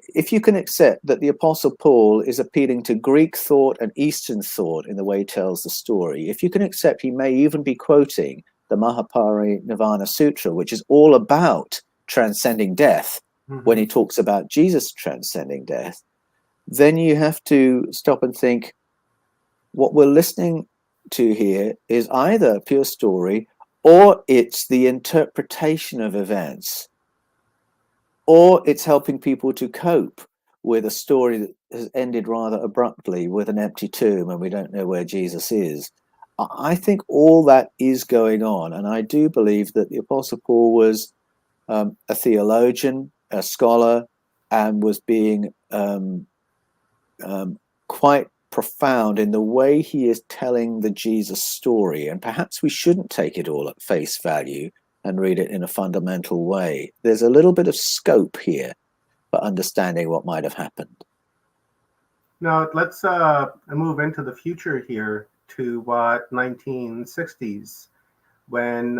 if you can accept that the Apostle Paul is appealing to Greek thought and Eastern thought in the way he tells the story, if you can accept he may even be quoting the Mahaparinirvana Sutra, which is all about transcending death, when he talks about Jesus transcending death, then you have to stop and think, what we're listening to here is either a pure story or it's the interpretation of events, or it's helping people to cope with a story that has ended rather abruptly with an empty tomb and we don't know where Jesus is. I think all that is going on. And I do believe that the Apostle Paul was a theologian, a scholar, and was being quite profound in the way he is telling the Jesus story. And perhaps we shouldn't take it all at face value and read it in a fundamental way. There's a little bit of scope here for understanding what might have happened. Now, let's move into the future here to 1960s, when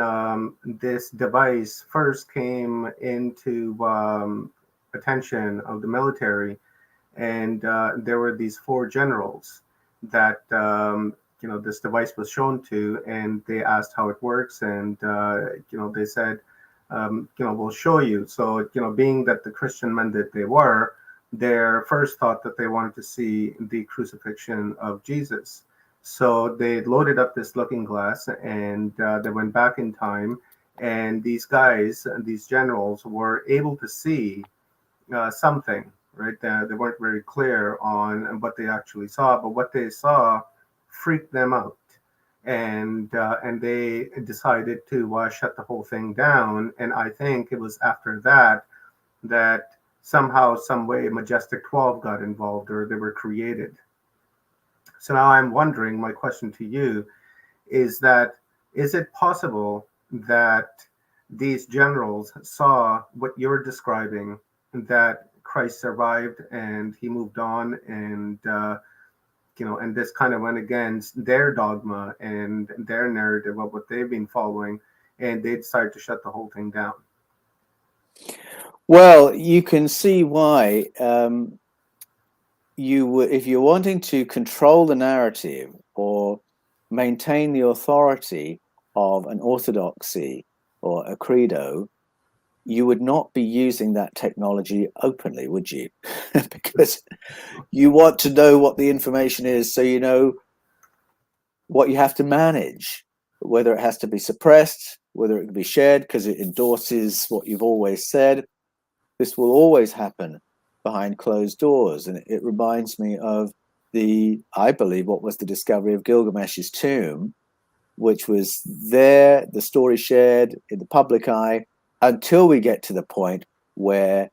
this device first came into attention of the military. And there were these 4 generals that this device was shown to, and they asked how it works, and they said will show you. So, being that the Christian men that they were, their first thought that they wanted to see the crucifixion of Jesus. So they loaded up this looking glass and they went back in time. And these guys, these generals, were able to see something, right? They weren't very clear on what they actually saw, but what they saw freaked them out, and they decided to shut the whole thing down. And I think it was after that that somehow, some way, Majestic 12 got involved, or they were created. So now I'm wondering, my question to you is that, is it possible that these generals saw what you're describing, that Christ survived and he moved on, and this kind of went against their dogma and their narrative of what they've been following, and they decided to shut the whole thing down? Well, you can see why you would, if you're wanting to control the narrative or maintain the authority of an orthodoxy or a credo, you would not be using that technology openly, would you? Because you want to know what the information is, so you know what you have to manage, whether it has to be suppressed, whether it can be shared because it endorses what you've always said. This will always happen behind closed doors. And it reminds me of I believe, what was the discovery of Gilgamesh's tomb, which was there, the story shared in the public eye, until we get to the point where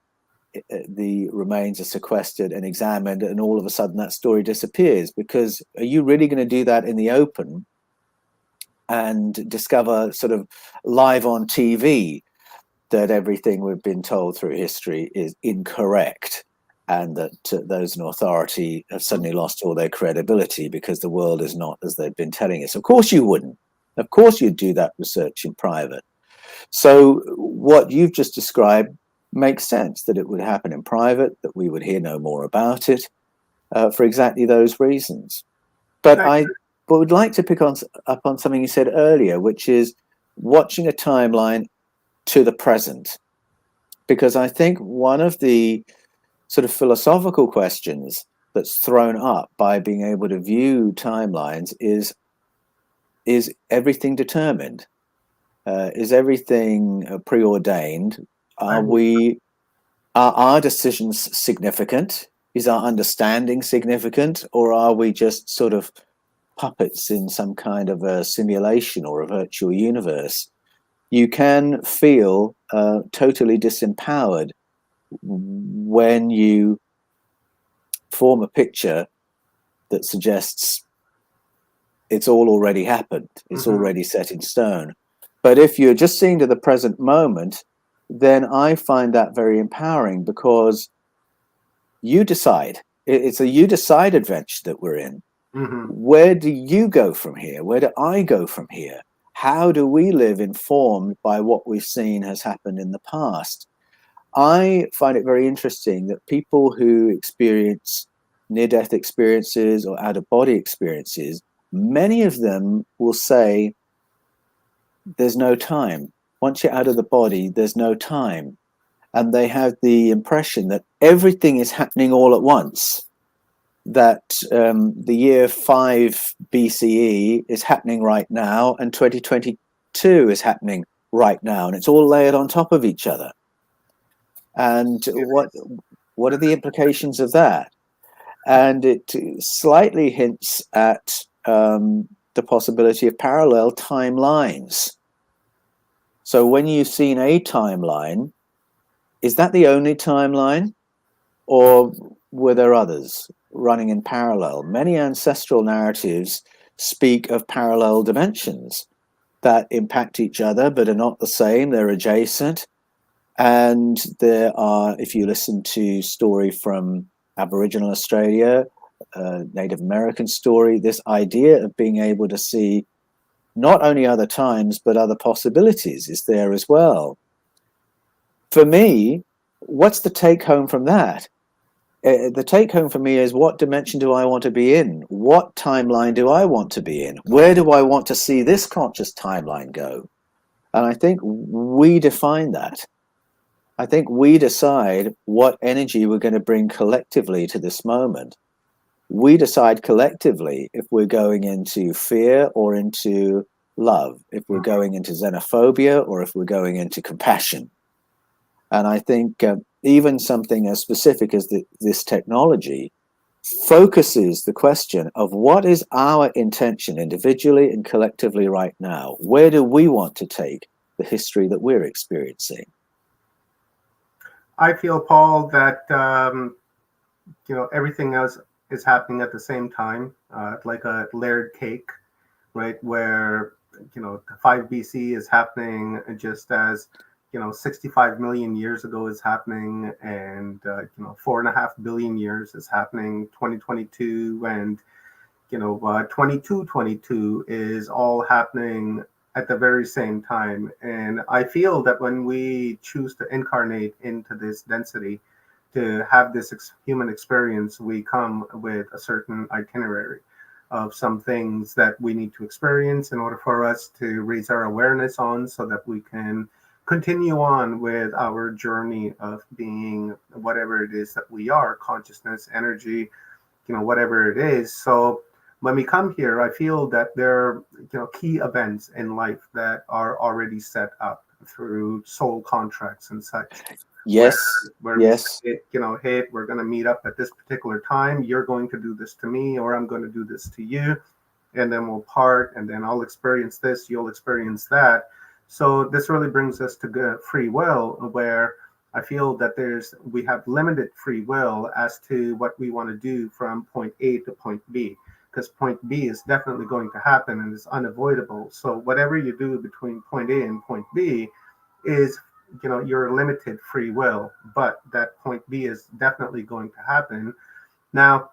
the remains are sequestered and examined, and all of a sudden that story disappears. Because are you really going to do that in the open and discover sort of live on TV that everything we've been told through history is incorrect, and that those in authority have suddenly lost all their credibility because the world is not as they've been telling us? Of course you wouldn't. Of course you'd do that research in private. So what you've just described makes sense, that it would happen in private, that we would hear no more about it for exactly those reasons. But I would like to pick up on something you said earlier, which is watching a timeline to the present, because I think one of the sort of philosophical questions that's thrown up by being able to view timelines is everything determined? Is everything preordained? Are our decisions significant? Is our understanding significant? Or are we just sort of puppets in some kind of a simulation or a virtual universe? You can feel totally disempowered when you form a picture that suggests it's all already happened, it's already set in stone. But if you're just seeing to the present moment, then I find that very empowering, because you decide. It's a you decide adventure that we're in. Where do you go from here? Where do I go from here? How do we live informed by what we've seen has happened in the past? I find it very interesting that people who experience near-death experiences or out-of-body experiences, many of them will say there's no time. Once you're out of the body, there's no time. And they have the impression that everything is happening all at once, that the year 5 BCE is happening right now, and 2022 is happening right now, and it's all layered on top of each other. And what are the implications of that? And it slightly hints at the possibility of parallel timelines. So when you've seen a timeline, is that the only timeline, or were there others running in parallel? Many ancestral narratives speak of parallel dimensions that impact each other but are not the same, they're adjacent. And there are, if you listen to story from Aboriginal Australia, Native American story, this idea of being able to see not only other times but other possibilities is there as well. For me, what's the take home from that? The take home for me is, what dimension do I want to be in? What timeline do I want to be in? Where do I want to see this conscious timeline go? And I think we define that. I think we decide what energy we're going to bring collectively to this moment. We decide collectively if we're going into fear or into love, if we're going into xenophobia or if we're going into compassion. And I think even something as specific as this technology focuses the question of what is our intention individually and collectively right now? Where do we want to take the history that we're experiencing? I feel, Paul, that everything else is happening at the same time, like a layered cake, right? Where 5 BC is happening just as 65 million years ago is happening, and 4.5 billion years is happening. 2022 and 2222 is all happening at the very same time. And I feel that when we choose to incarnate into this density, to have this human experience, we come with a certain itinerary of some things that we need to experience in order for us to raise our awareness on, so that we can continue on with our journey of being whatever it is that we are, consciousness, energy, whatever it is. So when we come here, I feel that there are key events in life that are already set up through soul contracts and such. Yes. Where yes. we say, hey, we're going to meet up at this particular time. You're going to do this to me, or I'm going to do this to you, and then we'll part, and then I'll experience this, you'll experience that. So this really brings us to free will, where I feel that we have limited free will as to what we want to do from point A to point B, because point B is definitely going to happen and is unavoidable. So whatever you do between point A and point B is, your limited free will, but that point B is definitely going to happen. Now,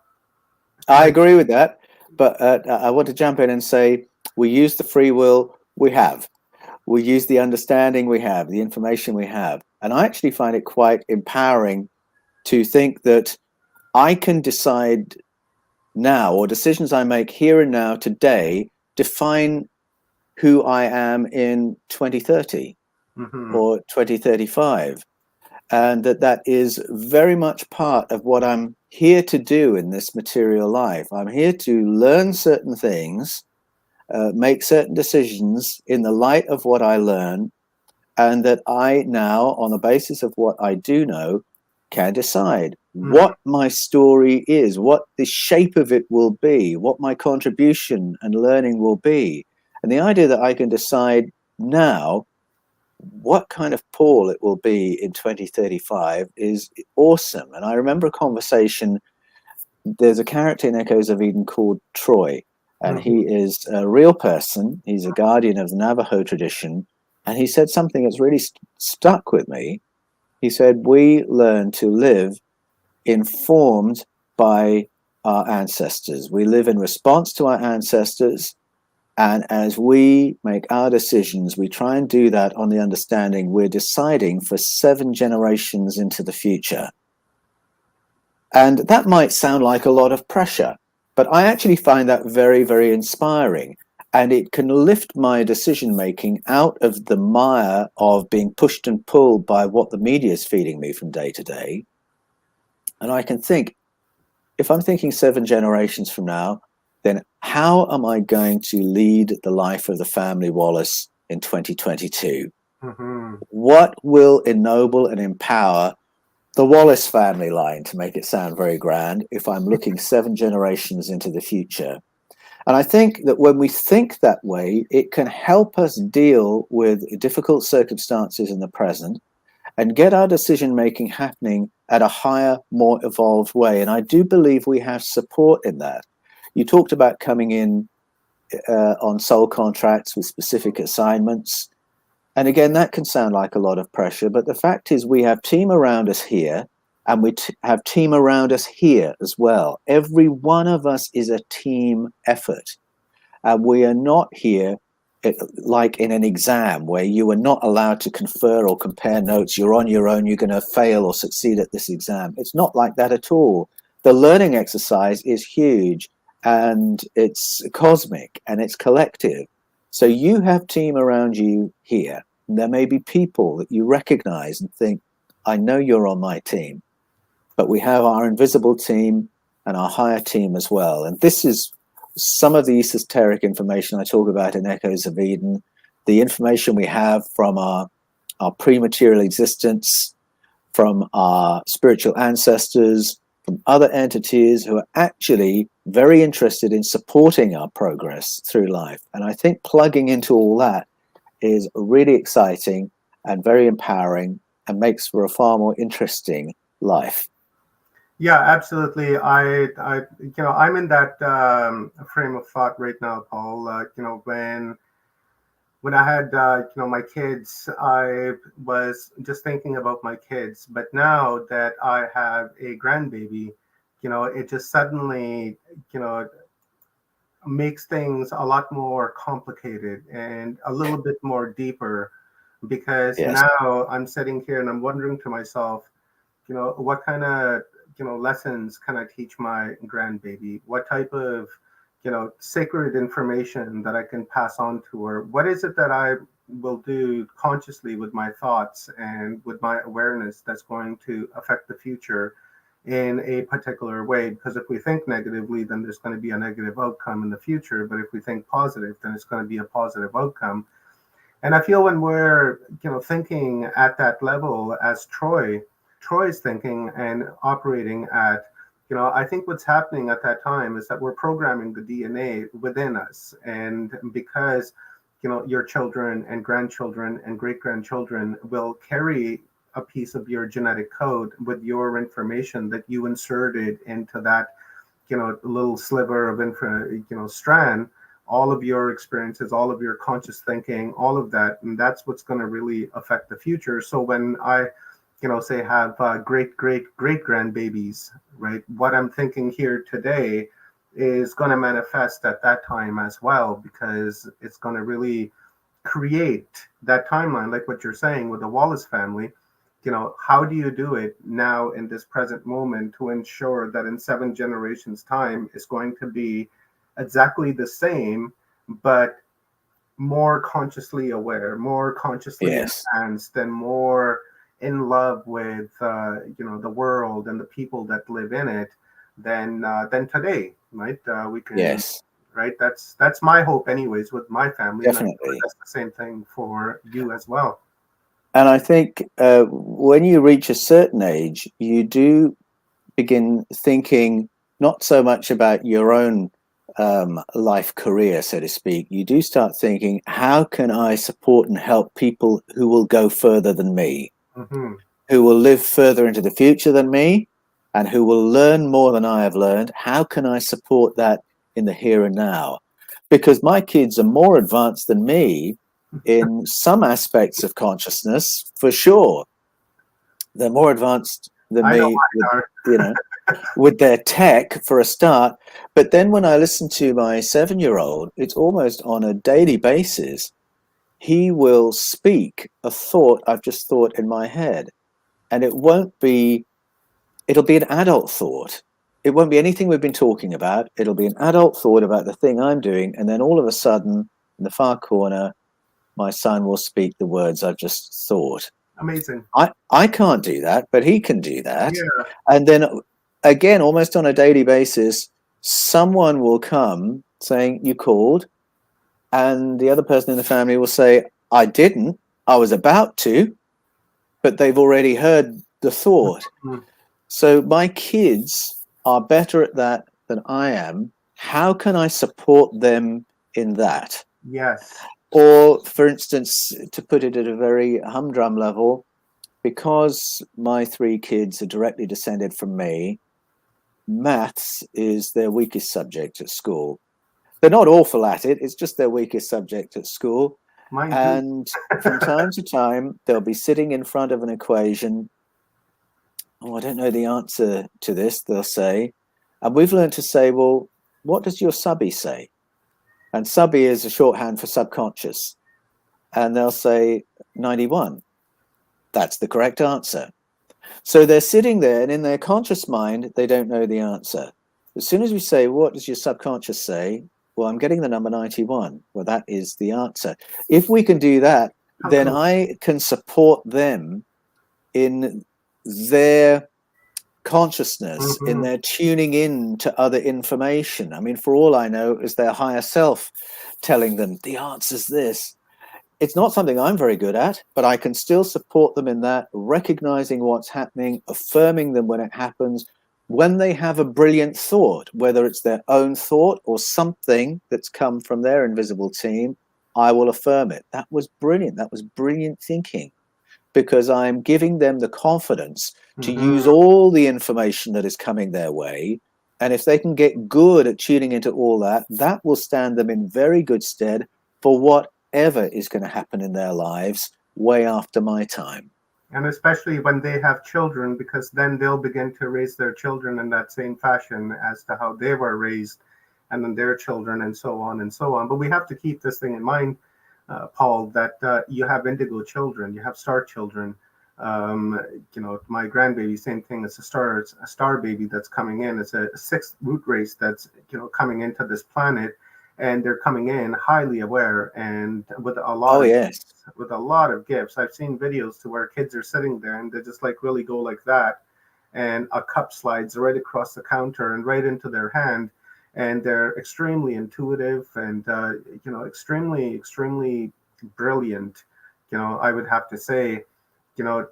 I agree with that, but I want to jump in and say we use the free will we have. We use the understanding we have, the information we have. And I actually find it quite empowering to think that I can decide now, or decisions I make here and now today define who I am in 2030 or 2035. And that is very much part of what I'm here to do in this material life. I'm here to learn certain things, make certain decisions in the light of what I learn, and that I now, on the basis of what I do know, can decide what my story is, what the shape of it will be, what my contribution and learning will be. And the idea that I can decide now what kind of Paul it will be in 2035 is awesome. And I remember a conversation, there's a character in Echoes of Eden called Troy, and he is a real person. He's a guardian of the Navajo tradition. And he said something that's really stuck with me. He said, we learn to live informed by our ancestors. We live in response to our ancestors. And as we make our decisions, we try and do that on the understanding we're deciding for 7 generations into the future. And that might sound like a lot of pressure, but I actually find that very, very inspiring. And it can lift my decision making out of the mire of being pushed and pulled by what the media is feeding me from day to day. And I can think, if I'm thinking 7 generations from now, then how am I going to lead the life of the family Wallis in 2022? What will ennoble and empower the Wallis family line, to make it sound very grand, if I'm looking 7 generations into the future? And I think that when we think that way, it can help us deal with difficult circumstances in the present and get our decision making happening at a higher, more evolved way. And I do believe we have support in that. You talked about coming in on soul contracts with specific assignments. And again, that can sound like a lot of pressure, but the fact is we have team around us here, and we have team around us here as well. Every one of us is a team effort. And we are not here like in an exam where you are not allowed to confer or compare notes. You're on your own, you're going to fail or succeed at this exam. It's not like that at all. The learning exercise is huge, and it's cosmic, and it's collective. So you have team around you here. There may be people that you recognize and think, I know you're on my team, but we have our invisible team and our higher team as well. And this is some of the esoteric information I talk about in Echoes of Eden, the information we have from our pre-material existence, from our spiritual ancestors, from other entities who are actually very interested in supporting our progress through life. And I think plugging into all that is really exciting and very empowering and makes for a far more interesting life. Yeah, absolutely. I'm in that frame of thought right now, Paul. When I had, my kids, I was just thinking about my kids. But now that I have a grandbaby, it just suddenly, you know, makes things a lot more complicated and a little bit more deeper, because Yes. now I'm sitting here and I'm wondering to myself, what kind of, lessons can I teach my grandbaby? What type of, sacred information that I can pass on to her? What is it that I will do consciously with my thoughts and with my awareness that's going to affect the future in a particular way? Because if we think negatively, then there's going to be a negative outcome in the future. But if we think positive, then it's going to be a positive outcome. And I feel when we're, thinking at that level as Troy's thinking and operating at, I think what's happening at that time is that we're programming the DNA within us. And because, your children and grandchildren and great grandchildren will carry a piece of your genetic code with your information that you inserted into that, little sliver of strand, all of your experiences, all of your conscious thinking, all of that, and that's what's going to really affect the future. So when I, say have great grandbabies, right? What I'm thinking here today is going to manifest at that time as well, because it's going to really create that timeline, like what you're saying with the Wallis family. How do you do it now in this present moment to ensure that in 7 generations' time it's going to be exactly the same, but more consciously aware, more consciously Yes. enhanced, and more in love with the world and the people that live in it than today, right? We can, Yes. right? That's my hope, anyways, with my family, and I'm sure Definitely. that's the same thing for you as well. And I think when you reach a certain age, you do begin thinking not so much about your own life career, so to speak. You do start thinking, how can I support and help people who will go further than me, Hmm. who will live further into the future than me, and who will learn more than I have learned? How can I support that in the here and now? Because my kids are more advanced than me in some aspects of consciousness, for sure. They're more advanced than I know me with, mine are. you know, with their tech for a start. But then when I listen to my 7-year-old, it's almost on a daily basis. He will speak a thought I've just thought in my head. And it'll be an adult thought. It won't be anything we've been talking about. It'll be an adult thought about the thing I'm doing. And then all of a sudden, in the far corner, my son will speak the words I've just thought. Amazing. I can't do that, but he can do that. Yeah. And then again, almost on a daily basis, someone will come saying, you called, and the other person in the family will say, I didn't, I was about to, but they've already heard the thought. Mhm. So my kids are better at that than I am. How can I support them in that? Yes. Or, for instance, to put it at a very humdrum level, because my 3 kids are directly descended from me, maths is their weakest subject at school. They're not awful at it, it's just their weakest subject at school. Mine too. And from time to time, they'll be sitting in front of an equation. Oh, I don't know the answer to this, they'll say. And we've learned to say, well, what does your subby say? And subby is a shorthand for subconscious. And they'll say 91. That's the correct answer. So they're sitting there, and in their conscious mind, they don't know the answer. As soon as we say, what does your subconscious say? Well, I'm getting the number 91. Well, that is the answer. If we can do that How then cool. I can support them in their consciousness, in Hmm. their tuning in to other information. I mean, for all I know, is their higher self telling them the answer's this. It's not something I'm very good at, but I can still support them in that, recognizing what's happening, affirming them when it happens. When they have a brilliant thought, whether it's their own thought or something that's come from their invisible team, I will affirm it. That was brilliant. That was brilliant thinking, because I'm giving them the confidence to use Hmm. all the information that is coming their way. And if they can get good at tuning into all that, that will stand them in very good stead for whatever is going to happen in their lives way after my time. And especially when they have children, because then they'll begin to raise their children in that same fashion as to how they were raised, and then their children, and so on and so on. But we have to keep this thing in mind, Paul, that you have indigo children, you have star children. Um, my grandbaby, same thing. It's a star baby that's coming in. It's a sixth root race that's coming into this planet, and they're coming in highly aware and with a lot Oh, of yes. gifts. I've seen videos to where kids are sitting there and they just like really go like that, and a cup slides right across the counter and right into their hand, and they're extremely intuitive and extremely brilliant. I would have to say, you know,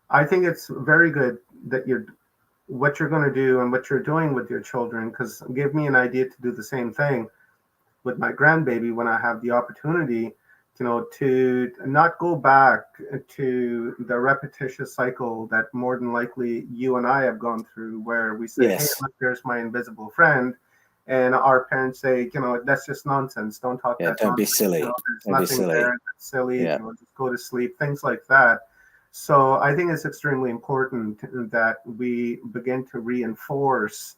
I think it's very good that you're what you're going to do and what you're doing with your children, because give me an idea to do the same thing with my grandbaby when I have the opportunity, to not go back to the repetitious cycle that more than likely you and I have gone through, where we say, "Hey, Yes. look, there's my invisible friend," and our parents say, "That's just nonsense. Don't talk Yeah. that Don't be nonsense. silly. There's Don't be nothing there. silly. That's silly. Yeah. Just go to sleep." Things like that. So I think it's extremely important that we begin to reinforce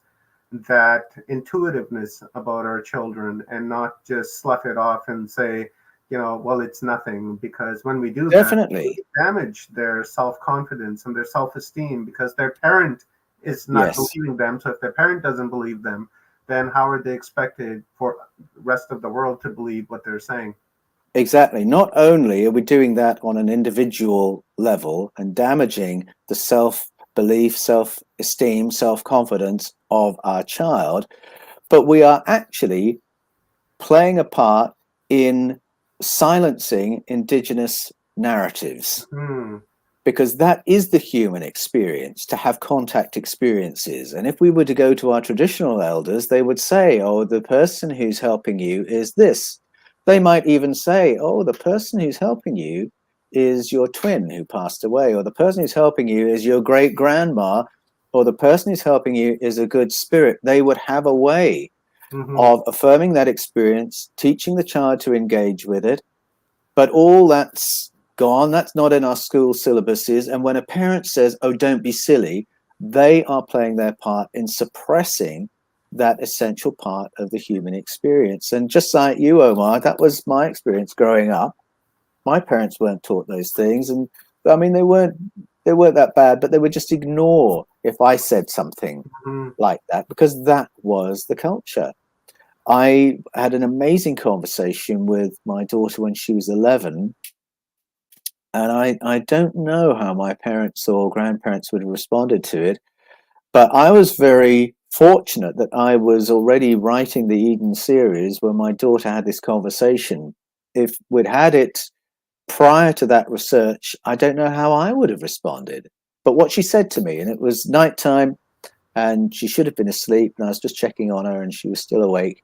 that intuitiveness about our children and not just slough it off and say, well, it's nothing. Because when we do that, Definitely. we damage their self confidence and their self esteem, because their parent is not Yes. believing them. So if their parent doesn't believe them, then how are they expected for the rest of the world to believe what they're saying? Exactly. Not only are we doing that on an individual level and damaging the self belief, self esteem, self confidence of our child, but we are actually playing a part in silencing indigenous narratives, Hmm. because that is the human experience, to have contact experiences. And if we were to go to our traditional elders, they would say, oh, the person who's helping you is this. They might even say, oh, the person who's helping you is your twin who passed away, or the person who's helping you is your great grandma, or the person who's helping you is a good spirit. They would have a way Hmm. of affirming that experience, teaching the child to engage with it. But all that's gone. That's not in our school syllabuses. And when a parent says, oh, don't be silly, they are playing their part in suppressing that essential part of the human experience. And just like you, Omar, that was my experience growing up. My parents weren't taught those things. And I mean, they weren't that bad, but they would just ignore if I said something Hmm. like that, because that was the culture. I had an amazing conversation with my daughter when she was 11, and I don't know how my parents or grandparents would have responded to it, but I was very fortunate that I was already writing the Eden series when my daughter had this conversation. If we'd had it prior to that research, I don't know how I would have responded. But what she said to me, and it was nighttime, and she should have been asleep, and I was just checking on her, and she was still awake.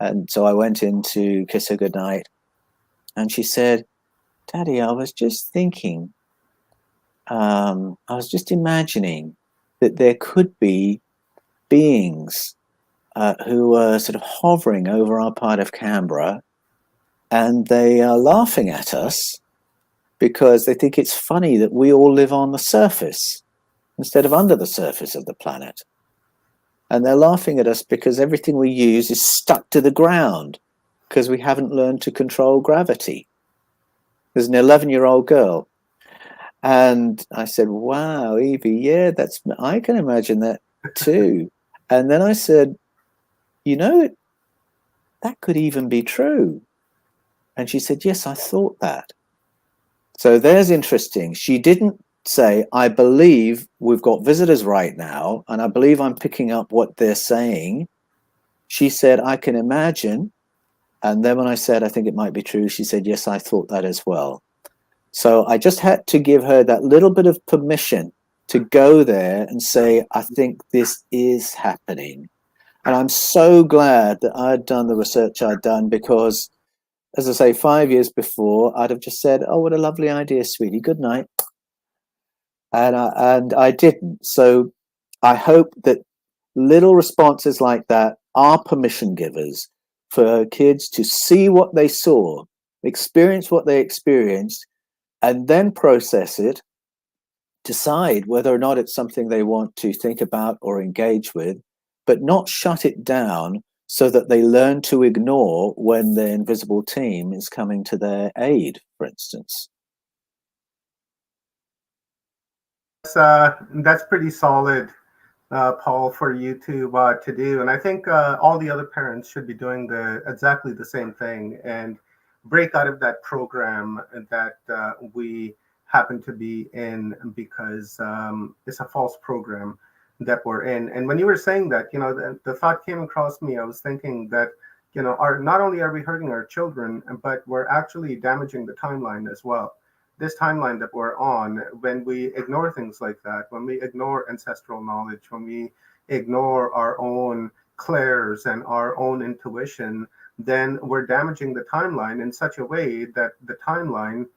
And so I went in to kiss her goodnight, and she said, Daddy, I was just thinking, I was just imagining that there could be beings who are sort of hovering over our part of Canberra, and they are laughing at us because they think it's funny that we all live on the surface instead of under the surface of the planet. And they're laughing at us because everything we use is stuck to the ground because we haven't learned to control gravity. There's an 11-year-old girl. And I said, wow, Evie, yeah, I can imagine that too. And then I said, you know, that could even be true. And she said, yes, I thought that. So there's interesting. She didn't say, I believe we've got visitors right now, and I believe I'm picking up what they're saying. She said, I can imagine. And then when I said, I think it might be true, she said, yes, I thought that as well. So I just had to give her that little bit of permission to go there and say, I think this is happening. And I'm so glad that I'd done the research I'd done, because, as I say, 5 years before, I'd have just said, oh, what a lovely idea, sweetie. Good night. And I didn't. So I hope that little responses like that are permission givers for kids to see what they saw, experience what they experienced, and then process it, decide whether or not it's something they want to think about or engage with, but not shut it down so that they learn to ignore when the invisible team is coming to their aid, for instance. That's pretty solid, Paul, for you to do. And I think all the other parents should be doing exactly the same thing and break out of that program that we happen to be in, because it's a false program that we're in. And when you were saying that, the thought came across me. I was thinking that, not only are we hurting our children, but we're actually damaging the timeline as well. This timeline that we're on, when we ignore things like that, when we ignore ancestral knowledge, when we ignore our own clairs and our own intuition, then we're damaging the timeline in such a way that the timeline,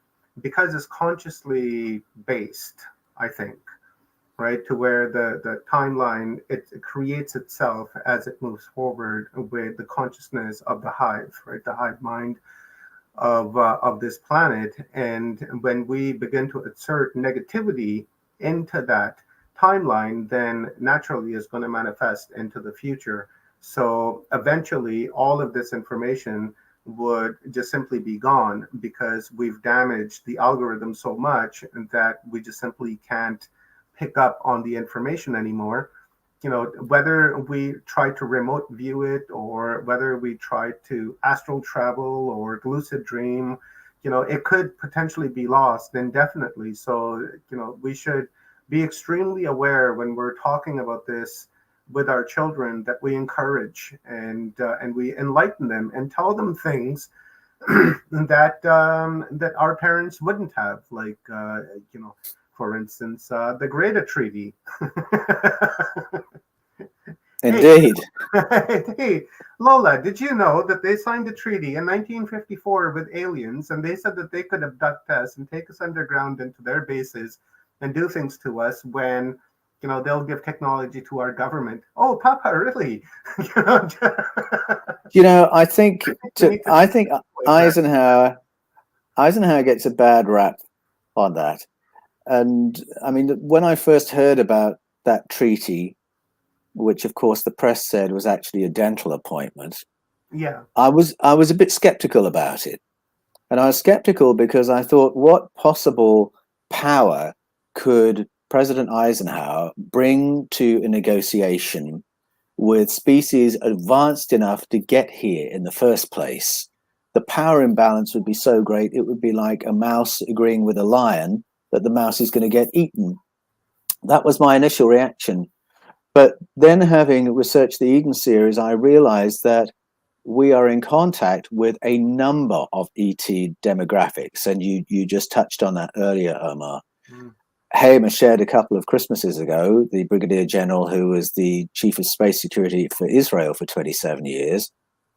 because it's consciously based, I think, right, to where the timeline, it creates itself as it moves forward with the consciousness of the hive, right, the hive mind of this planet. And when we begin to insert negativity into that timeline, then naturally is going to manifest into the future. So eventually, all of this information would just simply be gone, because we've damaged the algorithm so much that we just simply can't pick up on the information anymore. Whether we try to remote view it, or whether we try to astral travel or lucid dream, it could potentially be lost indefinitely. So, we should be extremely aware when we're talking about this with our children, that we encourage and we enlighten them and tell them things that our parents wouldn't have, like for instance, the Greater Treaty. Indeed. Hey, Lola, did you know that they signed a treaty in 1954 with aliens, and they said that they could abduct us and take us underground into their bases and do things to us when, they'll give technology to our government? Oh, Papa, really? I think Eisenhower gets a bad rap on that. And I mean, when I first heard about that treaty, which of course the press said was actually a dental appointment, yeah, I was a bit skeptical about it. And I was skeptical because I thought, what possible power could President Eisenhower bring to a negotiation with species advanced enough to get here in the first place? The power imbalance would be so great, it would be like a mouse agreeing with a lion that the mouse is going to get eaten. That was my initial reaction. But then, having researched the Eden series, I realized that we are in contact with a number of ET demographics. And you just touched on that earlier, Omar. Hamer shared a couple of Christmases ago, the Brigadier General who was the Chief of Space Security for Israel for 27 years,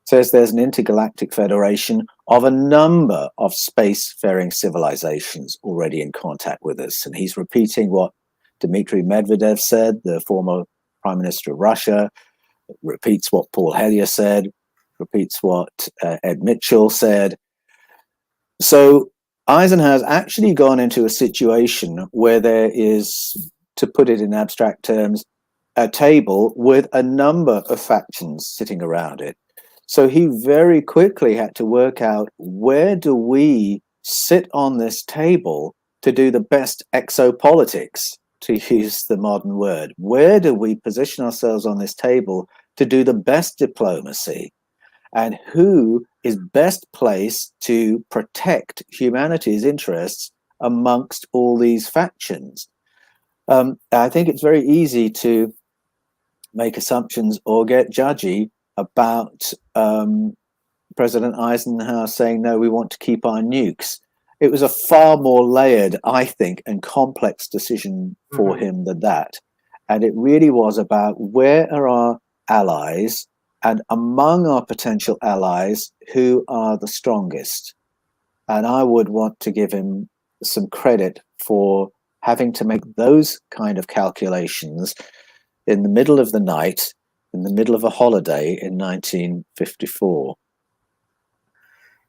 says there's an intergalactic federation of a number of spacefaring civilizations already in contact with us. And he's repeating what Dmitry Medvedev said, the former Prime Minister of Russia, repeats what Paul Hellyer said, repeats what Ed Mitchell said. So Eisenhower's actually gone into a situation where there is, to put it in abstract terms, a table with a number of factions sitting around it. So he very quickly had to work out, where do we sit on this table to do the best exopolitics, to use the modern word? Where do we position ourselves on this table to do the best diplomacy? and who is best placed to protect humanity's interests amongst all these factions. I think it's very easy to make assumptions or get judgy about President Eisenhower saying, no, we want to keep our nukes. It was a far more layered, I think, and complex decision for him than that. And it really was about where are our allies, and among our potential allies, who are the strongest. And I would want to give him some credit for having to make those kind of calculations in the middle of the night, in the middle of a holiday in 1954.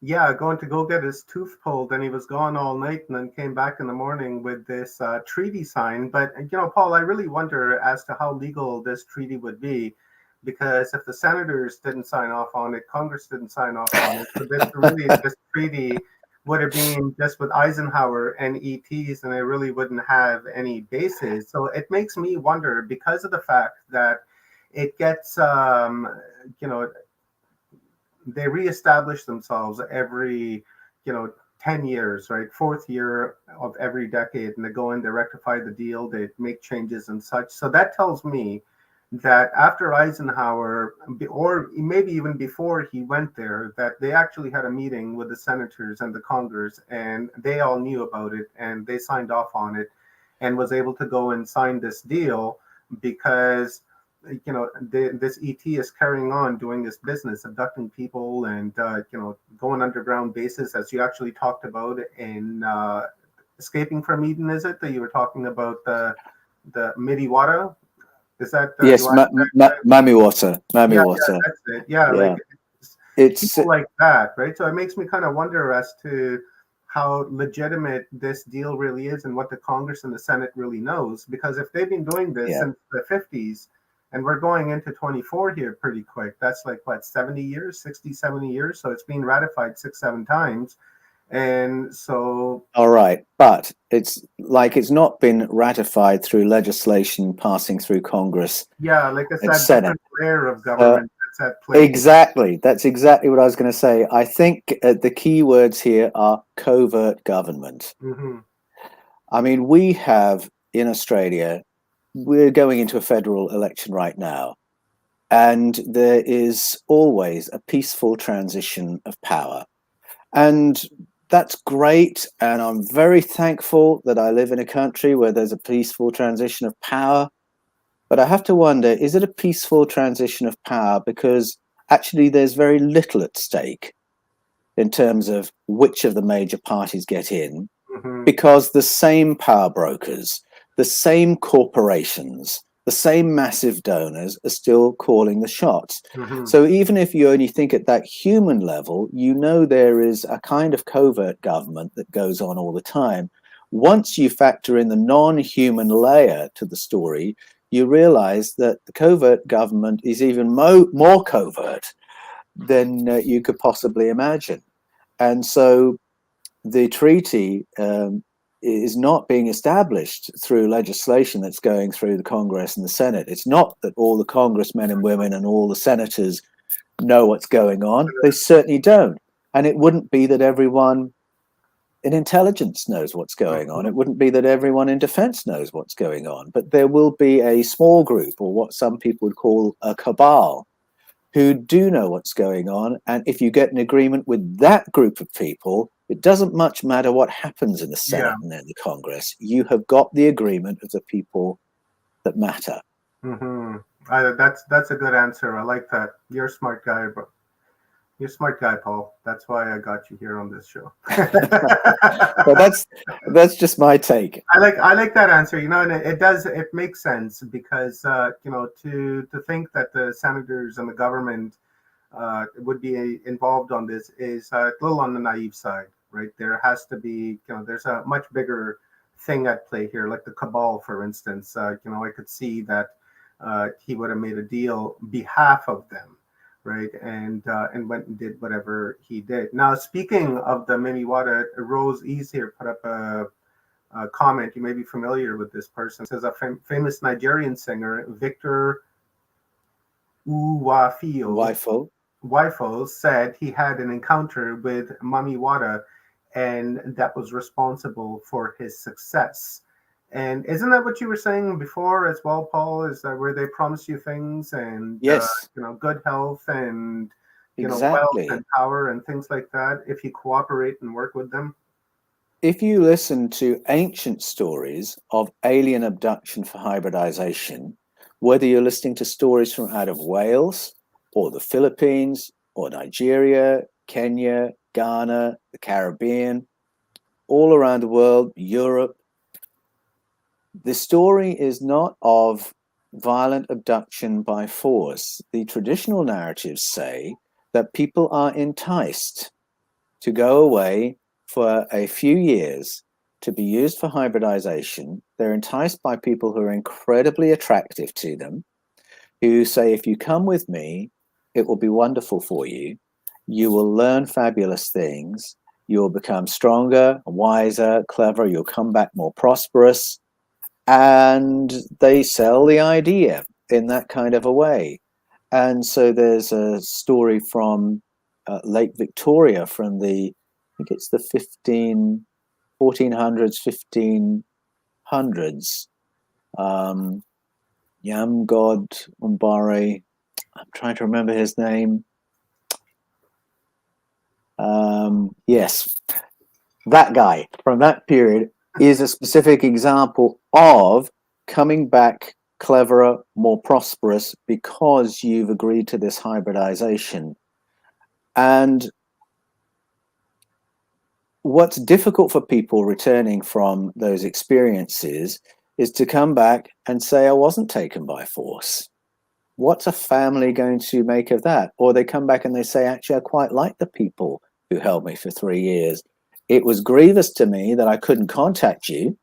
Yeah, going to go get his tooth pulled, and he was gone all night, and then came back in the morning with this treaty signed. But Paul, I really wonder as to how legal this treaty would be, because if the senators didn't sign off on it, Congress didn't sign off on it, so this treaty would have been just with Eisenhower and ETs, and it really wouldn't have any basis. So it makes me wonder, because of the fact that it gets, they reestablish themselves every 10 years, right? Fourth year of every decade, and they go in, they rectify the deal, they make changes and such. So that tells me that after Eisenhower, or maybe even before he went there, that they actually had a meeting with the senators and the Congress, and they all knew about it, and they signed off on it, and was able to go and sign this deal because this ET is carrying on doing this business, abducting people and going underground bases, as you actually talked about in Escaping from Eden. Is it that you were talking about the Midiwata? Is that yes, Mamiwata? Yeah, that's it. Yeah, like it's people like that, right? So it makes me kind of wonder as to how legitimate this deal really is, and what the Congress and the Senate really knows. Because if they've been doing this since the 50s, and we're going into 24 here pretty quick, that's like what, 70 years, 60, 70 years. So it's been ratified 6-7 times. And so, all right, but it's not been ratified through legislation passing through Congress. Yeah, like I said, Senate. different layer of government that's at play. Exactly, that's exactly what I was going to say. I think the key words here are covert government. I mean, we have in Australia, we're going into a federal election right now, and there is always a peaceful transition of power. And that's great. And I'm very thankful that I live in a country where there's a peaceful transition of power. But I have to wonder, is it a peaceful transition of power because actually there's very little at stake in terms of which of the major parties get in? Because the same power brokers, the same corporations, the same massive donors are still calling the shots. So even if you only think at that human level, there is a kind of covert government that goes on all the time. Once you factor in the non-human layer to the story, you realize that the covert government is even more covert than you could possibly imagine. And so the treaty is not being established through legislation that's going through the Congress and the Senate. It's not that all the congressmen and women and all the senators know what's going on. They certainly don't. And it wouldn't be that everyone in intelligence knows what's going on. It wouldn't be that everyone in defense knows what's going on. But there will be a small group, or what some people would call a cabal, who do know what's going on. And if you get an agreement with that group of people, it doesn't much matter what happens in the Senate and in the Congress. You have got the agreement of the people that matter. That's a good answer. I like that. You're a smart guy, bro. You're a smart guy, Paul. That's why I got you here on this show. Well, that's just my take. I like that answer. And it makes sense because to think that the senators and the government would be involved on this is a little on the naive side, right? There has to be, there's a much bigger thing at play here, like the cabal, for instance. I could see that he would have made a deal behalf of them, right? And went and did whatever he did. Now, speaking of the Miniwata, Rose Ease here put up a comment. You may be familiar with this person. It says a famous Nigerian singer, Victor Uwafio. Wifo said he had an encounter with Mami Wada, and that was responsible for his success. And isn't that what you were saying before as well, Paul? Is that where they promise you things and Yes, good health and wealth exactly. and power and things like that if you cooperate and work with them? If you listen to ancient stories of alien abduction for hybridization, whether you're listening to stories from out of Wales or the Philippines or Nigeria, Kenya, Ghana, the Caribbean, all around the world, Europe, the story is not of violent abduction by force. The traditional narratives say that people are enticed to go away for a few years to be used for hybridization. They're enticed by people who are incredibly attractive to them, who say, if you come with me, it will be wonderful for you. You will learn fabulous things. You'll become stronger, wiser, clever. You'll come back more prosperous. And they sell the idea in that kind of a way. And so there's a story from Lake Victoria from I think it's the 1400s, 1500s. Yam God Umbari, I'm trying to remember his name. Yes, that guy from that period is a specific example of coming back cleverer, more prosperous because you've agreed to this hybridization. And what's difficult for people returning from those experiences is to come back and say, I wasn't taken by force. What's a family going to make of that? Or they come back and they say, actually, I quite like the people who held me for 3 years. It was grievous to me that I couldn't contact you.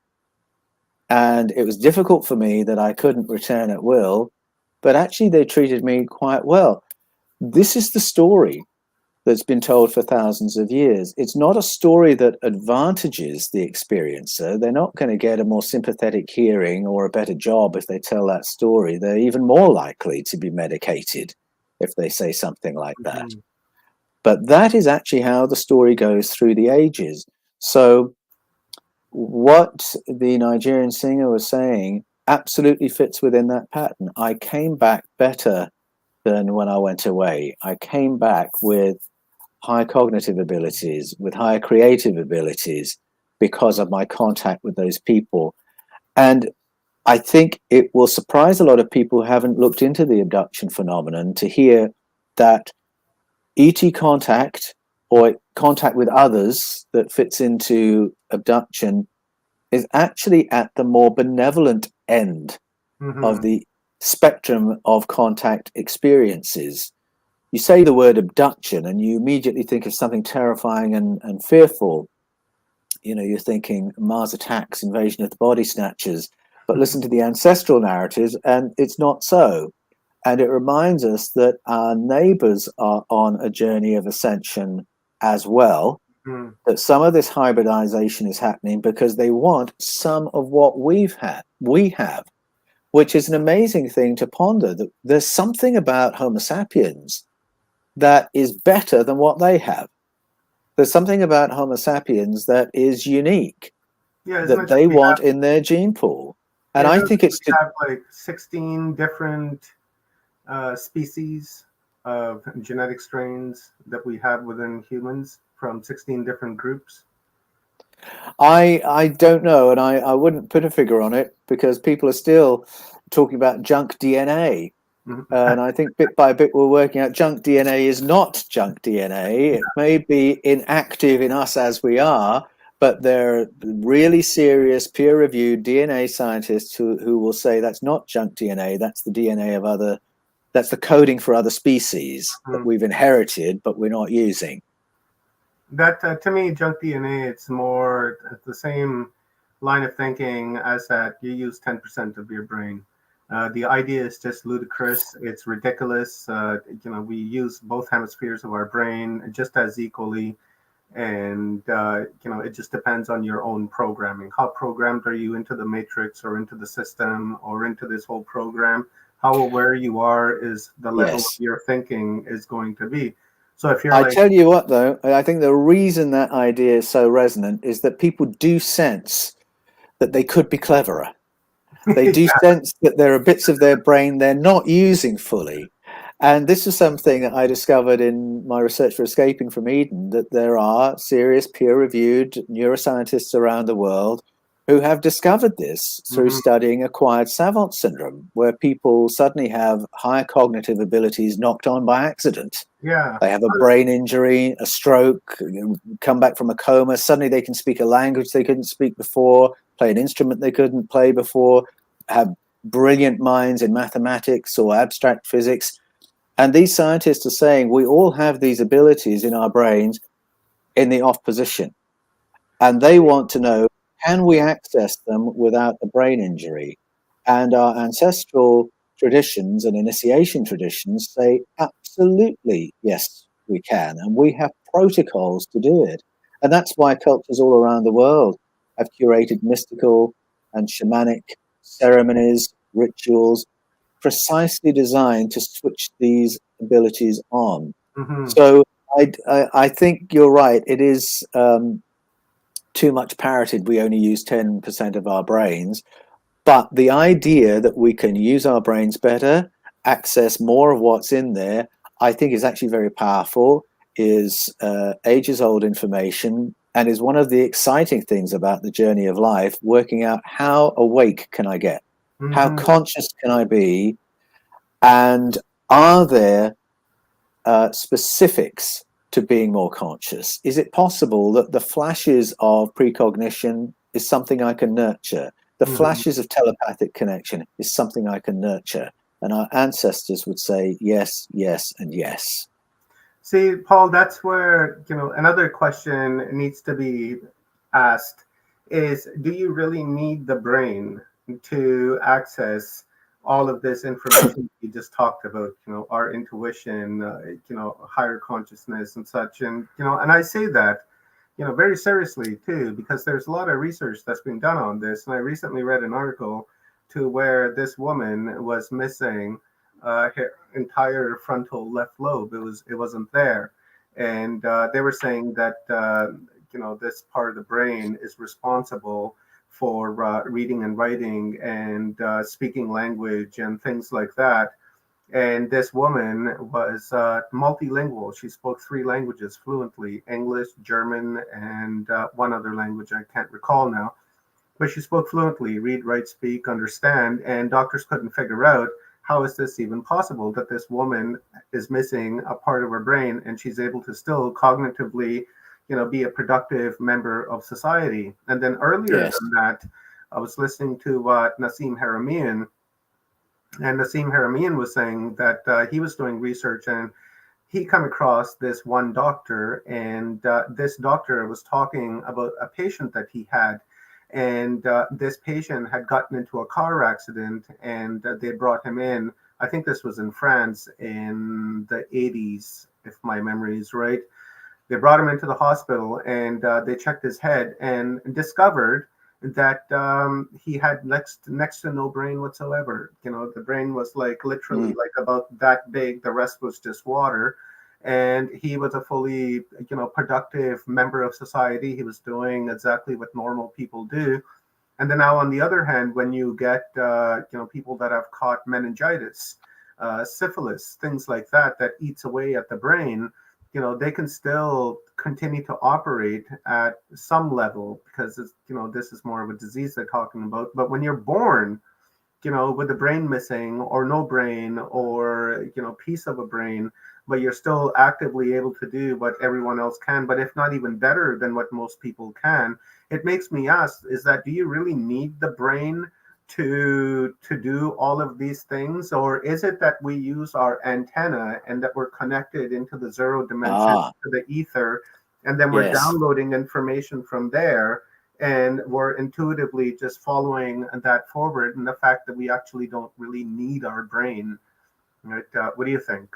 And it was difficult for me that I couldn't return at will. But actually, they treated me quite well. This is the story that's been told for thousands of years. It's not a story that advantages the experiencer. They're not going to get a more sympathetic hearing or a better job if they tell that story. They're even more likely to be medicated if they say something like that. Mhm. But that is actually how the story goes through the ages. So what the Nigerian singer was saying absolutely fits within that pattern. I came back better than when I went away. I came back with higher cognitive abilities, with higher creative abilities because of my contact with those people. And I think it will surprise a lot of people who haven't looked into the abduction phenomenon to hear that ET contact or contact with others that fits into abduction is actually at the more benevolent end of Mhm. the spectrum of contact experiences. You say the word abduction and you immediately think of something terrifying and fearful. You know, you're thinking Mars attacks, invasion of the body snatchers, but listen to the ancestral narratives and it's not so. And it reminds us that our neighbors are on a journey of ascension as well, Mhm. that some of this hybridization is happening because they want some of what we have, which is an amazing thing to ponder, that there's something about Homo sapiens that is better than what they have. There's something about Homo sapiens that is unique, Yeah, isn't that it that they we want have? in their gene pool. And Yeah, I isn't it think that we it's to, have like 16 different species of genetic strains that we have within humans from 16 different groups? I don't know, and I wouldn't put a figure on it because people are still talking about junk DNA. Mhm. And I think bit by bit we're working out junk DNA is not junk DNA. It may be inactive in us as we are, but there are really serious peer-reviewed DNA scientists who will say that's not junk DNA, that's the DNA of other, that's the coding for other species that Mhm. we've inherited, but we're not using. That to me, junk DNA, it's more the same line of thinking as that you use 10% of your brain. The idea is just ludicrous. It's ridiculous. We use both hemispheres of our brain just as equally, and it just depends on your own programming. How programmed are you into the matrix or into the system or into this whole program? how aware you are is the level of Yes. your thinking is going to be. So if you're I like, tell you what, though, I think the reason that idea is so resonant is that people do sense that they could be cleverer. They do yeah, sense that there are bits of their brain they're not using fully. And this is something that I discovered in my research for Escaping from Eden, that there are serious peer-reviewed neuroscientists around the world who have discovered this through hmm, studying acquired savant syndrome, where people suddenly have higher cognitive abilities knocked on by accident. yeah, They have a brain injury, a stroke, come back from a coma. Suddenly they can speak a language they couldn't speak before, play an instrument they couldn't play before, have brilliant minds in mathematics or abstract physics. And these scientists are saying we all have these abilities in our brains in the off position. And they want to know, can we access them without a brain injury? And our ancestral traditions and initiation traditions say absolutely yes, we can. And we have protocols to do it. And that's why cultures all around the world have curated mystical and shamanic ceremonies, rituals, precisely designed to switch these abilities on. hmm, So I think you're right. It is too much parroted. We only use 10% of our brains. But the idea that we can use our brains better, access more of what's in there, I think is actually very powerful, is ages old information, and is one of the exciting things about the journey of life, working out how awake can I get? How hmm. conscious can I be? And are there specifics to being more conscious? Is it possible that the flashes of precognition is something I can nurture? The Hmm. flashes of telepathic connection is something I can nurture. And our ancestors would say yes, yes, and yes. See, Paul, that's where, another question needs to be asked is, do you really need the brain to access all of this information you just talked about, our intuition, higher consciousness and such. And I say that, very seriously too, because there's a lot of research that's been done on this. And I recently read an article to where this woman was missing her entire frontal left lobe. It wasn't there, and they were saying that this part of the brain is responsible for reading and writing and speaking language and things like that. And this woman was multilingual. She spoke three languages fluently: English, German, and one other language I can't recall now. But she spoke fluently, read, write, speak, understand. And doctors couldn't figure out, how is this even possible that this woman is missing a part of her brain and she's able to still cognitively, be a productive member of society. And then earlier Yes. than that, I was listening to Nassim Haramian, and Nassim Haramian was saying that he was doing research and he come across this one doctor, and this doctor was talking about a patient that he had, and this patient had gotten into a car accident, and they brought him in. I think this was in France in the 80s, if my memory is right. They brought him into the hospital, and they checked his head and discovered that he had next to no brain whatsoever. The brain was like literally Mm. like about that big. The rest was just water. And he was a fully, productive member of society. He was doing exactly what normal people do. And then now, on the other hand, when you get, people that have caught meningitis, syphilis, things like that, that eats away at the brain, they can still continue to operate at some level because this is more of a disease they're talking about. But when you're born, with the brain missing or no brain or, piece of a brain, but you're still actively able to do what everyone else can, but if not even better than what most people can, it makes me ask, is that, do you really need the brain to do all of these things? Or is it that we use our antenna and that we're connected into the zero dimension, Ah, to the ether, and then we're yes. downloading information from there, and we're intuitively just following that forward, and the fact that we actually don't really need our brain, right? What do you think?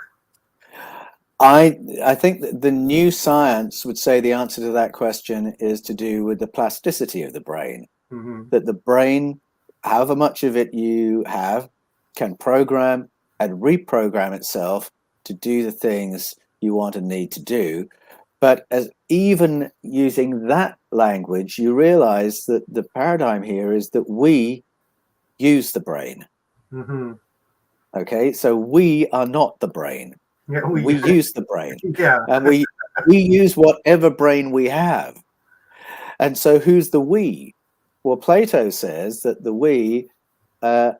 I think that the new science would say the answer to that question is to do with the plasticity of the brain. Hmm. That the brain, however much of it you have, can program and reprogram itself to do the things you want and need to do. But as even using that language, you realize that the paradigm here is that we use the brain. Mm-hmm. Okay, so we are not the brain. Yeah, We use the brain, yeah. and we use whatever brain we have. And so, who's the we? Well, Plato says that the we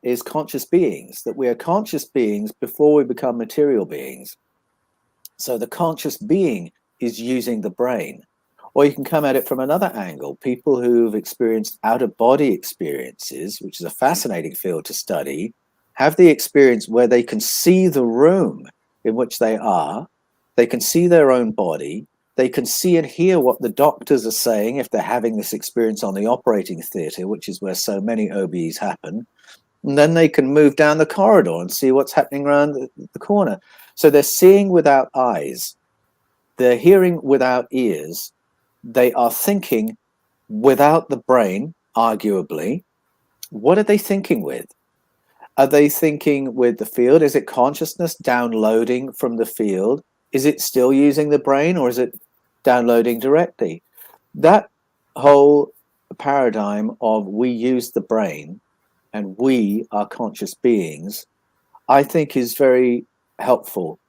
is conscious beings. That we are conscious beings before we become material beings. So the conscious being is using the brain. Or you can come at it from another angle. People who've experienced out-of-body experiences, which is a fascinating field to study, have the experience where they can see the room in which they are, they can see their own body, they can see and hear what the doctors are saying if they're having this experience on the operating theatre, which is where so many OBs happen. And then they can move down the corridor and see what's happening around the corner. So they're seeing without eyes, they're hearing without ears, they are thinking without the brain, arguably. What are they thinking with? Are they thinking with the field? Is it consciousness downloading from the field? Is it still using the brain, or is it downloading directly? That whole paradigm of we use the brain and we are conscious beings, I think is very helpful.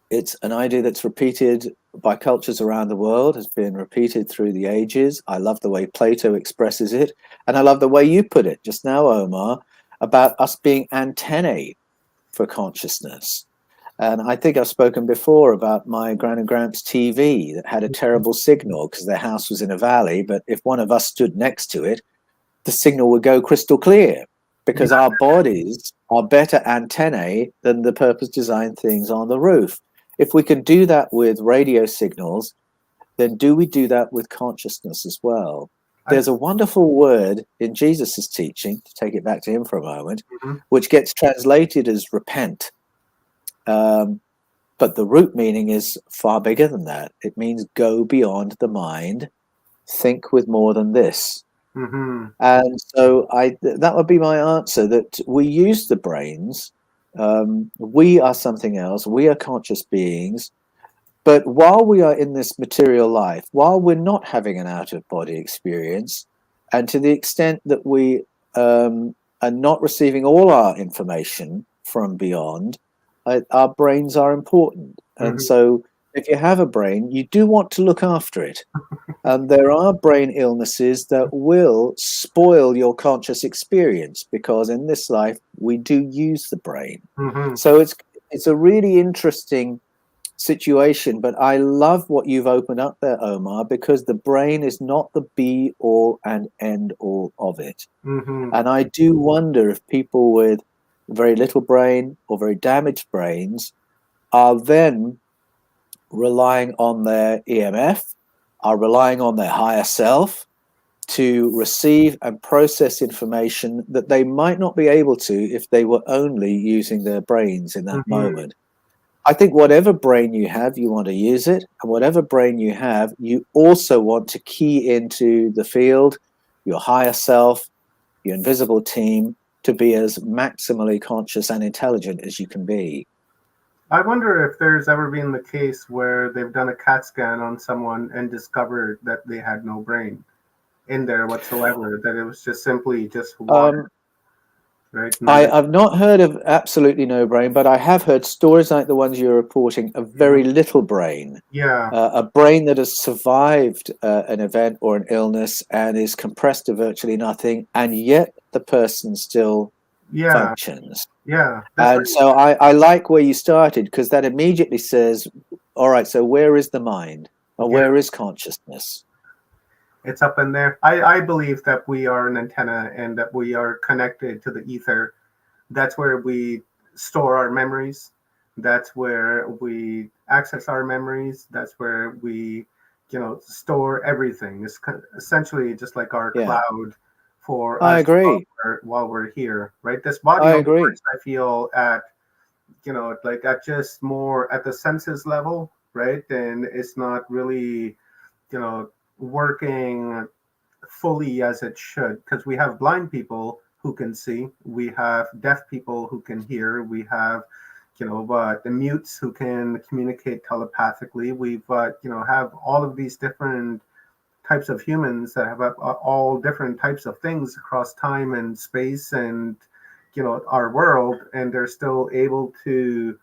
It's an idea that's repeated by cultures around the world, has been repeated through the ages. I love the way Plato expresses it. And I love the way you put it just now, Omar, about us being antennae for consciousness. And I think I've spoken before about my Gran and Gramps TV that had a terrible signal because their house was in a valley. But if one of us stood next to it, the signal would go crystal clear because our bodies are better antennae than the purpose-designed things on the roof. If we can do that with radio signals, then do we do that with consciousness as well? There's a wonderful word in Jesus's teaching, to take it back to him for a moment, which gets translated as repent. But the root meaning is far bigger than that. It means go beyond the mind, think with more than this. Mm-hmm. And so that would be my answer, that we use the brains. We are something else. We are conscious beings. But while we are in this material life, while we're not having an out-of-body experience, and to the extent that we are not receiving all our information from beyond, our brains are important. And so if you have a brain, you do want to look after it. And there are brain illnesses that will spoil your conscious experience, because in this life we do use the brain. So it's a really interesting situation, but I love what you've opened up there, Omar, because the brain is not the be all and end all of it. And I do wonder if people with very little brain or very damaged brains are then relying on their EMF, are relying on their higher self to receive and process information that they might not be able to if they were only using their brains in that moment. I think whatever brain you have, you want to use it. And whatever brain you have, you also want to key into the field, your higher self, your invisible team, to be as maximally conscious and intelligent as you can be. I wonder if there's ever been the case where they've done a CAT scan on someone and discovered that they had no brain in there whatsoever, that it was just simply just water. Right? I've not heard of absolutely no brain, but I have heard stories like the ones you're reporting of very little brain. Yeah. A brain that has survived an event or an illness and is compressed to virtually nothing, and yet the person still functions. Yeah. And so I like where you started, because that immediately says, all right, so where is the mind? Or where is consciousness? It's up in there. I believe that we are an antenna and that we are connected to the ether. That's where we store our memories. That's where we access our memories. That's where we, store everything. It's essentially just like our cloud for us. I agree. While we're here, right? This body, I agree. Works, I feel at, like at just more at the senses level, right? And it's not really, working fully as it should, because we have blind people who can see. We have deaf people who can hear. We have, the mutes who can communicate telepathically. We've, have all of these different types of humans that have all different types of things across time and space and, our world, and they're still able to,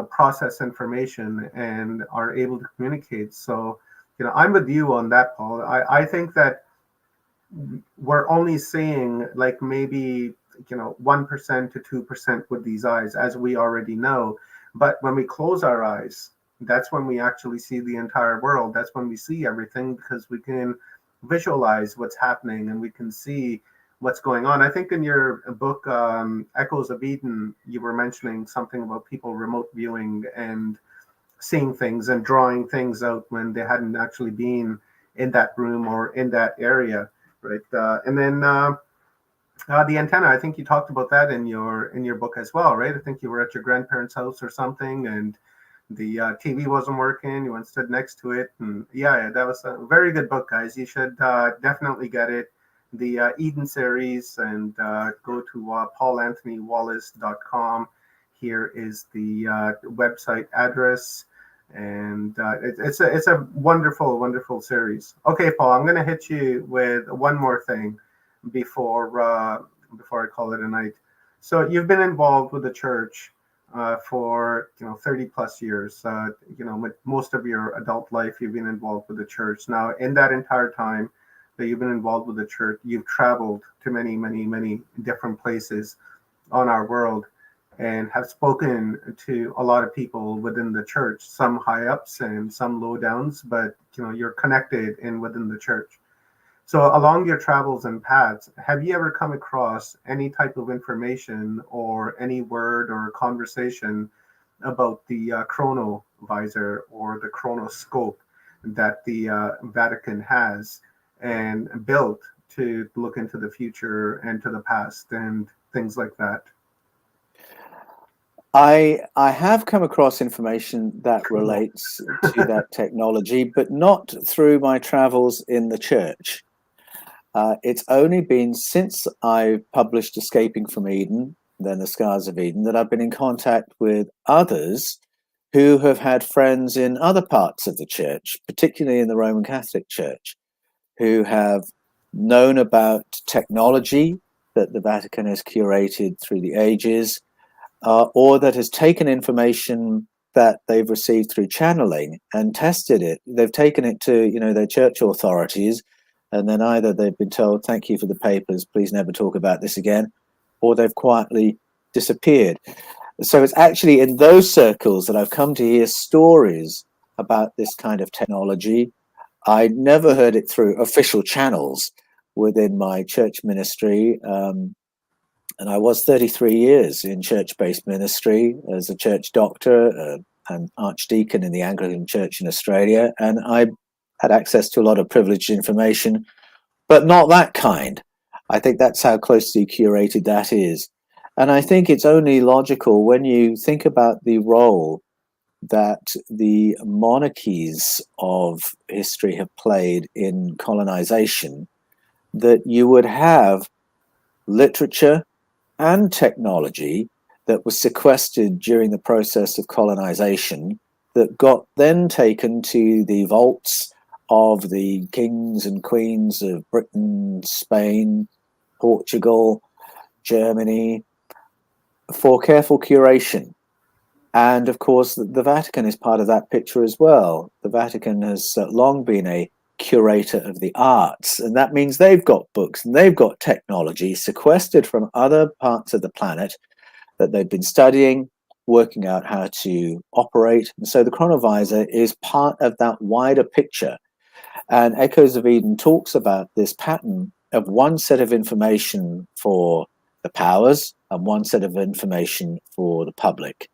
process information and are able to communicate. So, I'm with you on that, Paul. I think that we're only seeing like maybe 1% to 2% with these eyes, as we already know. But when we close our eyes, that's when we actually see the entire world. That's when we see everything, because we can visualize what's happening and we can see what's going on. I think in your book, Echoes of Eden, you were mentioning something about people remote viewing and seeing things and drawing things out when they hadn't actually been in that room or in that area, right? And then the antenna, I think you talked about that in your book as well, right? I think you were at your grandparents' house or something, and the TV wasn't working. You went and stood next to it, and yeah, that was a very good book, guys. You should definitely get it. The Eden series, and go to paulanthonywallis.com. Here is the website address, and it's a wonderful, wonderful series. Okay, Paul, I'm going to hit you with one more thing before I call it a night. So you've been involved with the church for 30 plus years. With most of your adult life, you've been involved with the church. Now, in that entire time that you've been involved with the church, you've traveled to many, many, many different places on our world, and have spoken to a lot of people within the church, some high ups and some low downs, but you're connected within the church. So along your travels and paths, have you ever come across any type of information or any word or conversation about the chronovisor or the chronoscope that the Vatican has and built to look into the future and to the past and things like that? I have come across information that relates to that technology, but not through my travels in the church. It's only been since I published Escaping from Eden, then The Scars of Eden, that I've been in contact with others who have had friends in other parts of the church, particularly in the Roman Catholic Church, who have known about technology that the Vatican has curated through the ages, or that has taken information that they've received through channeling and tested it. They've taken it to, their church authorities, and then either they've been told, thank you for the papers, please never talk about this again, or they've quietly disappeared. So it's actually in those circles that I've come to hear stories about this kind of technology. I never heard it through official channels within my church ministry. And I was 33 years in church-based ministry as a church doctor, and archdeacon in the Anglican Church in Australia. And I had access to a lot of privileged information, but not that kind. I think that's how closely curated that is. And I think it's only logical when you think about the role that the monarchies of history have played in colonization, that you would have literature and technology that was sequestered during the process of colonization that got then taken to the vaults of the kings and queens of Britain, Spain, Portugal, Germany, for careful curation. And of course, the Vatican is part of that picture as well. The Vatican has long been a curator of the arts, and that means they've got books and they've got technology sequestered from other parts of the planet that they've been studying, working out how to operate. And so the chronovisor is part of that wider picture. And Echoes of Eden talks about this pattern of one set of information for the powers and one set of information for the public.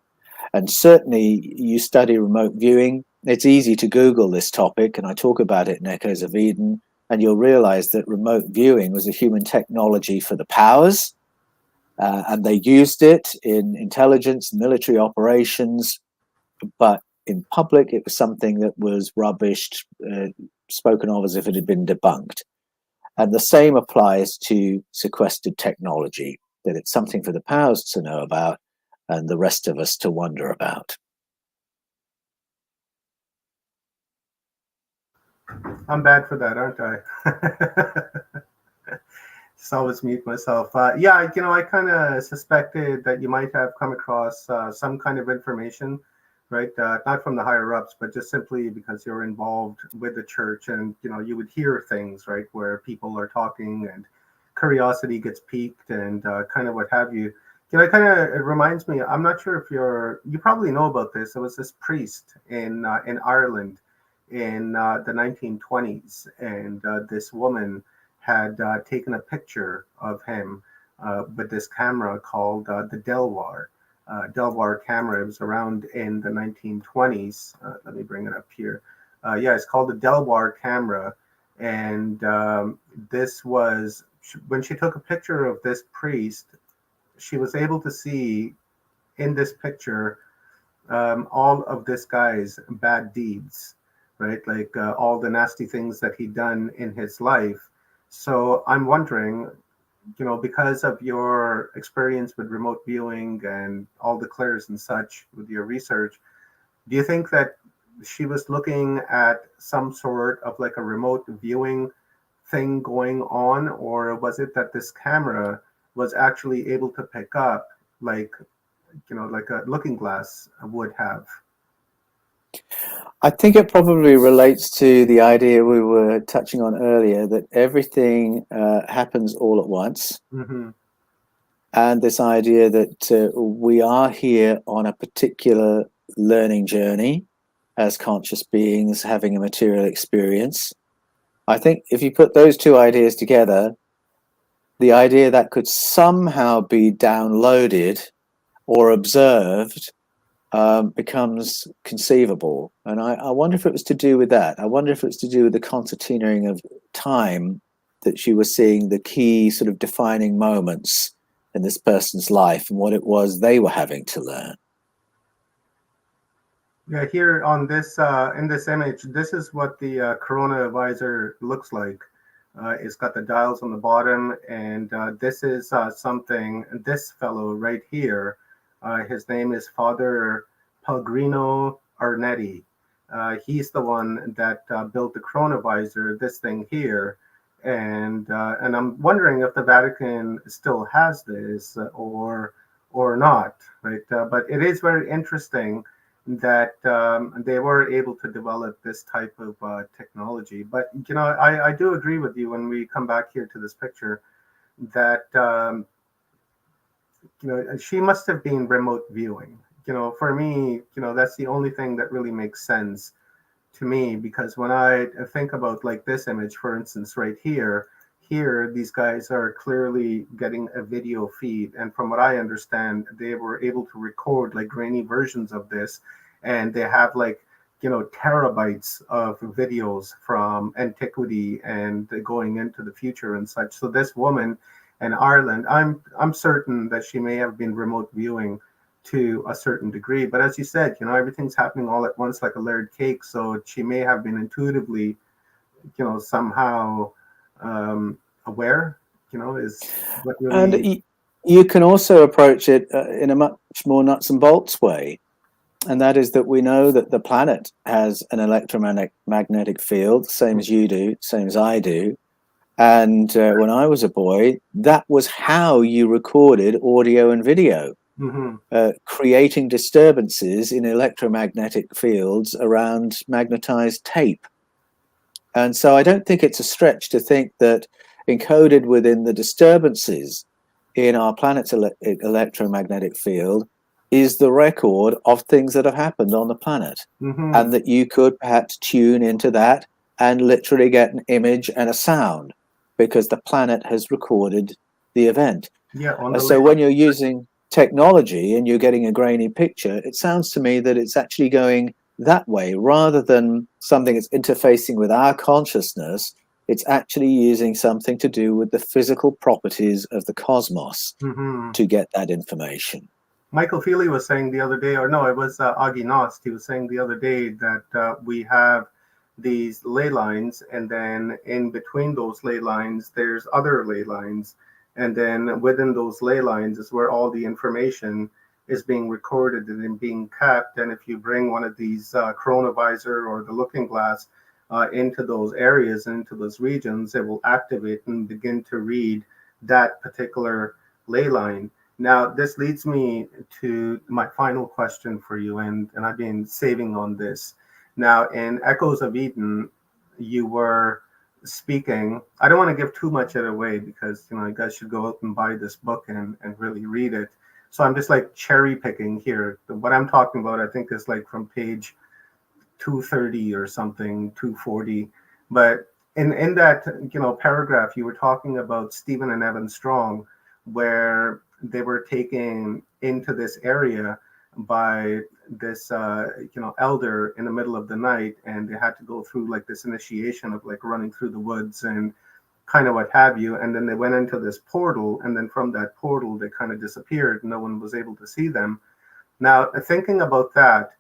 And certainly you study remote viewing, it's easy to Google this topic, and I talk about it in Echoes of Eden, and you'll realize that remote viewing was a human technology for the powers, and they used it in intelligence, military operations, but in public it was something that was rubbished, spoken of as if it had been debunked. And the same applies to sequestered technology, that it's something for the powers to know about and the rest of us to wonder about. I'm bad for that, aren't I? Just always mute myself. Yeah, I kind of suspected that you might have come across some kind of information, right? Not from the higher ups, but just simply because you're involved with the church, and you would hear things, right, where people are talking and curiosity gets piqued and kind of what have you. It reminds me. I'm not sure if you probably know about this. There was this priest in Ireland in the 1920s, and this woman had taken a picture of him with this camera called the Delvar camera. It was around in the 1920s. Let me bring it up here. Yeah, it's called the Delvar camera. And this was, when she took a picture of this priest, she was able to see in this picture all of this guy's bad deeds, right? Like all the nasty things that he'd done in his life. So I'm wondering, because of your experience with remote viewing and all the clairs and such with your research, do you think that she was looking at some sort of like a remote viewing thing going on, or was it that this camera was actually able to pick up like, like a looking glass would have? I think it probably relates to the idea we were touching on earlier, that everything happens all at once. Mm-hmm. And this idea that we are here on a particular learning journey as conscious beings having a material experience. I think if you put those two ideas together, the idea that could somehow be downloaded or observed becomes conceivable. And I wonder if it was to do with that. I wonder if it's to do with the concertinaing of time, that she was seeing the key sort of defining moments in this person's life and what it was they were having to learn. Yeah, here on this in this image, this is what the Corona visor looks like. It's got the dials on the bottom, and this is something. This fellow right here, his name is Father Pellegrino Arnetti. He's the one that built the Corona visor, this thing here, and I'm wondering if the Vatican still has this or not, right? But it is very interesting that they were able to develop this type of technology. But I do agree with you when we come back here to this picture that she must have been remote viewing. For me, that's the only thing that really makes sense to me, because when I think about like this image, for instance, right here, these guys are clearly getting a video feed, and from what I understand, they were able to record like grainy versions of this, and they have like terabytes of videos from antiquity and going into the future and such. So this woman in Ireland, I'm certain that she may have been remote viewing to a certain degree, but as you said, everything's happening all at once like a layered cake. So she may have been intuitively somehow aware, is what really. And you can also approach it in a much more nuts and bolts way, and that is that we know that the planet has an electromagnetic field, same as you do, same as I do. And when I was a boy, that was how you recorded audio and video, creating disturbances in electromagnetic fields around magnetized tape. And so I don't think it's a stretch to think that encoded within the disturbances in our planet's electromagnetic field is the record of things that have happened on the planet. And that you could perhaps tune into that and literally get an image and a sound, because the planet has recorded the event. So when you're using technology and you're getting a grainy picture, it sounds to me that it's actually going that way, rather than something that's interfacing with our consciousness. It's actually using something to do with the physical properties of the cosmos to get that information. Michael Feely was saying the other day, or no, it was Augie Nost. He was saying the other day that we have these ley lines, and then in between those ley lines, there's other ley lines. And then within those ley lines is where all the information is being recorded and being kept. And if you bring one of these chronovisor or the looking glass into those areas, into those regions, it will activate and begin to read that particular ley line. Now, this leads me to my final question for you, and I've been saving on this. Now, in Echoes of Eden, you were speaking. I don't want to give too much of it away because you guys should go out and buy this book and really read it. So I'm just like cherry picking here. What I'm talking about, I think, is like from page 230 or something, 240. But in that paragraph, you were talking about Stephen and Evan Strong, where they were taken into this area by this elder in the middle of the night, and they had to go through like this initiation of like running through the woods and kind of what have you. And then they went into this portal, and then from that portal they kind of disappeared. No one was able to see them. Now, thinking about that,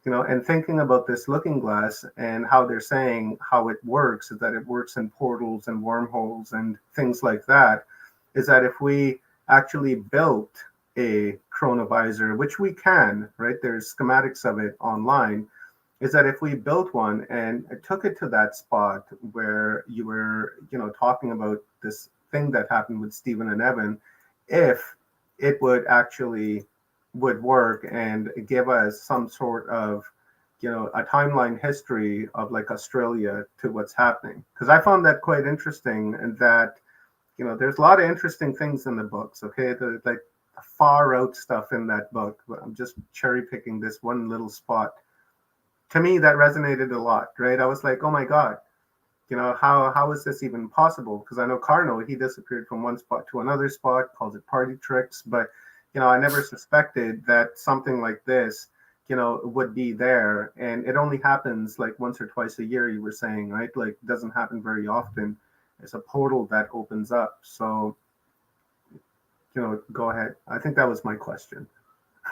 and thinking about this looking glass and how they're saying how it works, is that it works in portals and wormholes and things like that, is that if we actually built a chronovisor, which we can, right? There's schematics of it online, is that if we built one and took it to that spot where you were, talking about this thing that happened with Stephen and Evan, if it would actually would work and give us some sort of a timeline history of like Australia to what's happening, because I found that quite interesting. And that there's a lot of interesting things in the books. Okay, there's like far out stuff in that book, but I'm just cherry picking this one little spot. To me, that resonated a lot, right? I was like, oh my god, how is this even possible? Because I know Carno, he disappeared from one spot to another spot, calls it party tricks, but I never suspected that something like this, would be there. And it only happens like once or twice a year, you were saying, right? Like, it doesn't happen very often. It's a portal that opens up. So, go ahead. I think that was my question.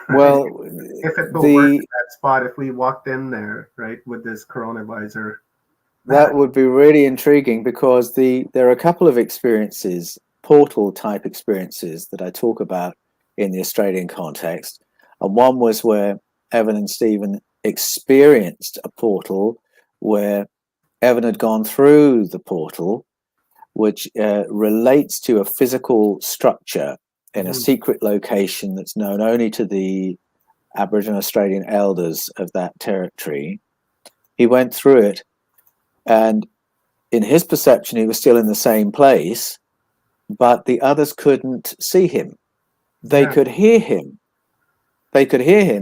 Well, if it will work in that spot, if we walked in there, right, with this chronovisor. That would be really intriguing, because there are a couple of experiences, portal type experiences, that I talk about in the Australian context. And one was where Evan and Stephen experienced a portal where Evan had gone through the portal, which relates to a physical structure in a secret location that's known only to the Aboriginal Australian elders of that territory. He went through it, and in his perception, he was still in the same place, but the others couldn't see him. They could hear him.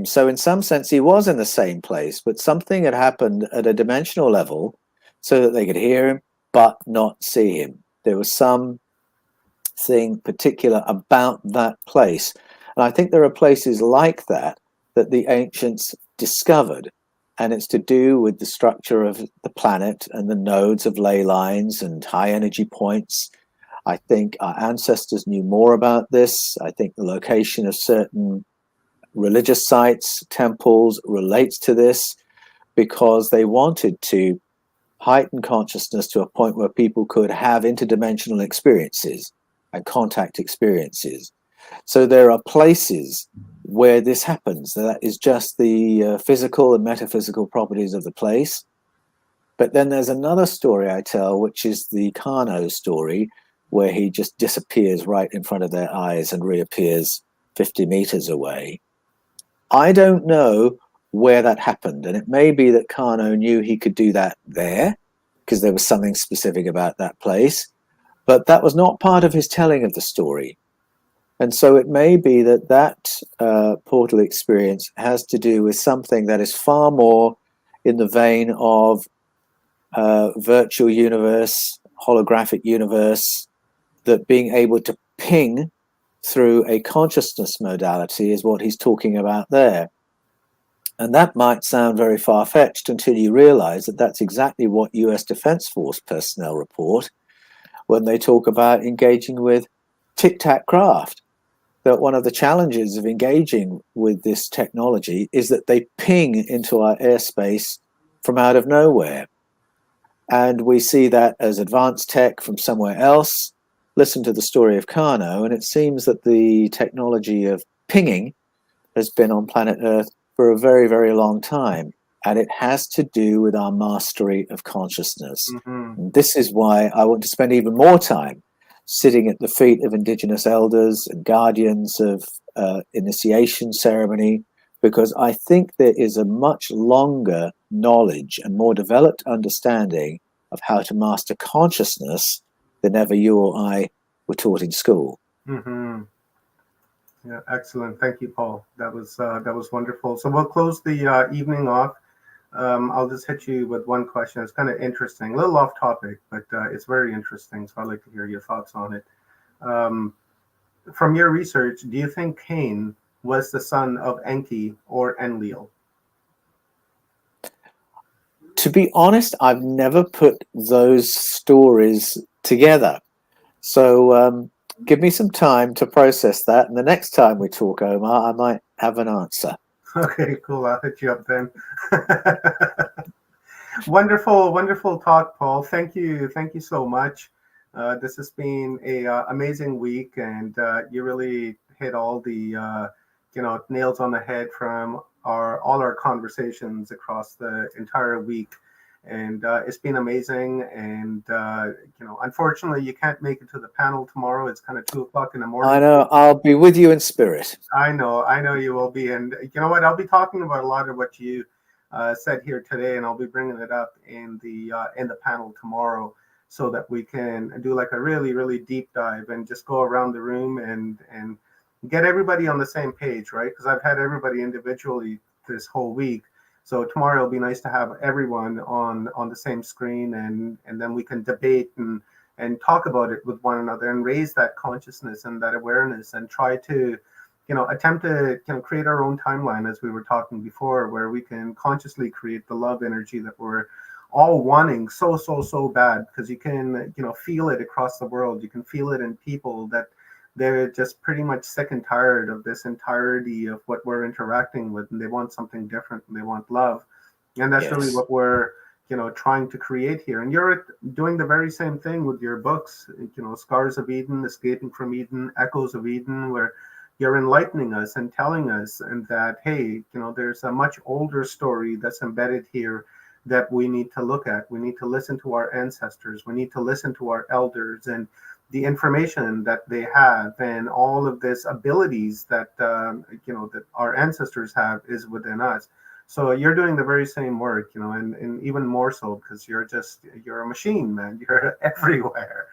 So in some sense, he was in the same place, but something had happened at a dimensional level so that they could hear him, but not see him. There was something particular about that place. And I think there are places like that the ancients discovered. And it's to do with the structure of the planet and the nodes of ley lines and high energy points. I think our ancestors knew more about this. I think the location of certain religious sites, temples, relates to this, because they wanted to heighten consciousness to a point where people could have interdimensional experiences and contact experiences. So there are places where this happens. That is just the physical and metaphysical properties of the place. But then there's another story I tell, which is the Carno story, where he just disappears right in front of their eyes and reappears 50 meters away. I don't know where that happened, and it may be that Carno knew he could do that there because there was something specific about that place, but that was not part of his telling of the story. And so it may be that portal experience has to do with something that is far more in the vein of virtual universe, holographic universe, that being able to ping through a consciousness modality is what he's talking about there. And that might sound very far-fetched until you realize that that's exactly what US Defense Force personnel report when they talk about engaging with tic-tac craft. That one of the challenges of engaging with this technology is that they ping into our airspace from out of nowhere. and we see that as advanced tech from somewhere else. Listen to the story of Carno, and it seems that the technology of pinging has been on planet Earth for a very, very long time, and it has to do with our mastery of consciousness. And this is why I want to spend even more time sitting at the feet of indigenous elders and guardians of initiation ceremony, because I think there is a much longer knowledge and more developed understanding of how to master consciousness than ever you or I were taught in school. Mm-hmm. Yeah, excellent. Thank you, Paul. That was wonderful. So we'll close the evening off. I'll just hit you with one question. It's kind of interesting, a little off topic, but it's very interesting. So I'd like to hear your thoughts on it. From your research, do you think Cain was the son of Enki or Enlil? To be honest, I've never put those stories together. So give me some time to process that. And the next time we talk, Omar, I might have an answer. Okay, cool. I'll hit you up then. Wonderful, wonderful talk, Paul. Thank you so much. This has been a amazing week, and you really hit all the nails on the head from all our conversations across the entire week, and it's been amazing. And unfortunately, you can't make it to the panel tomorrow. It's kind of 2 o'clock in the morning. I know. I'll be with you in spirit. I know you will be, and you know what? I'll be talking about a lot of what you said here today, and I'll be bringing it up in the panel tomorrow, so that we can do like a really, really deep dive and just go around the room and get everybody on the same page, right? Because I've had everybody individually this whole week, so tomorrow it'll be nice to have everyone on the same screen, and then we can debate and talk about it with one another and raise that consciousness and that awareness and try to attempt to create our own timeline, as we were talking before, where we can consciously create the love energy that we're all wanting so bad, because you can feel it across the world. You can feel it in people that they're just pretty much sick and tired of this entirety of what we're interacting with, and they want something different, and they want love. And that's really what we're trying to create here. And you're doing the very same thing with your books, Scars of Eden, Escaping from Eden, Echoes of Eden, where you're enlightening us and telling us and that, hey, there's a much older story that's embedded here that we need to look at. We need to listen to our ancestors. We need to listen to our elders and the information that they have, and all of this abilities that that our ancestors have is within us. So you're doing the very same work, and even more so, because you're a machine, man. You're everywhere.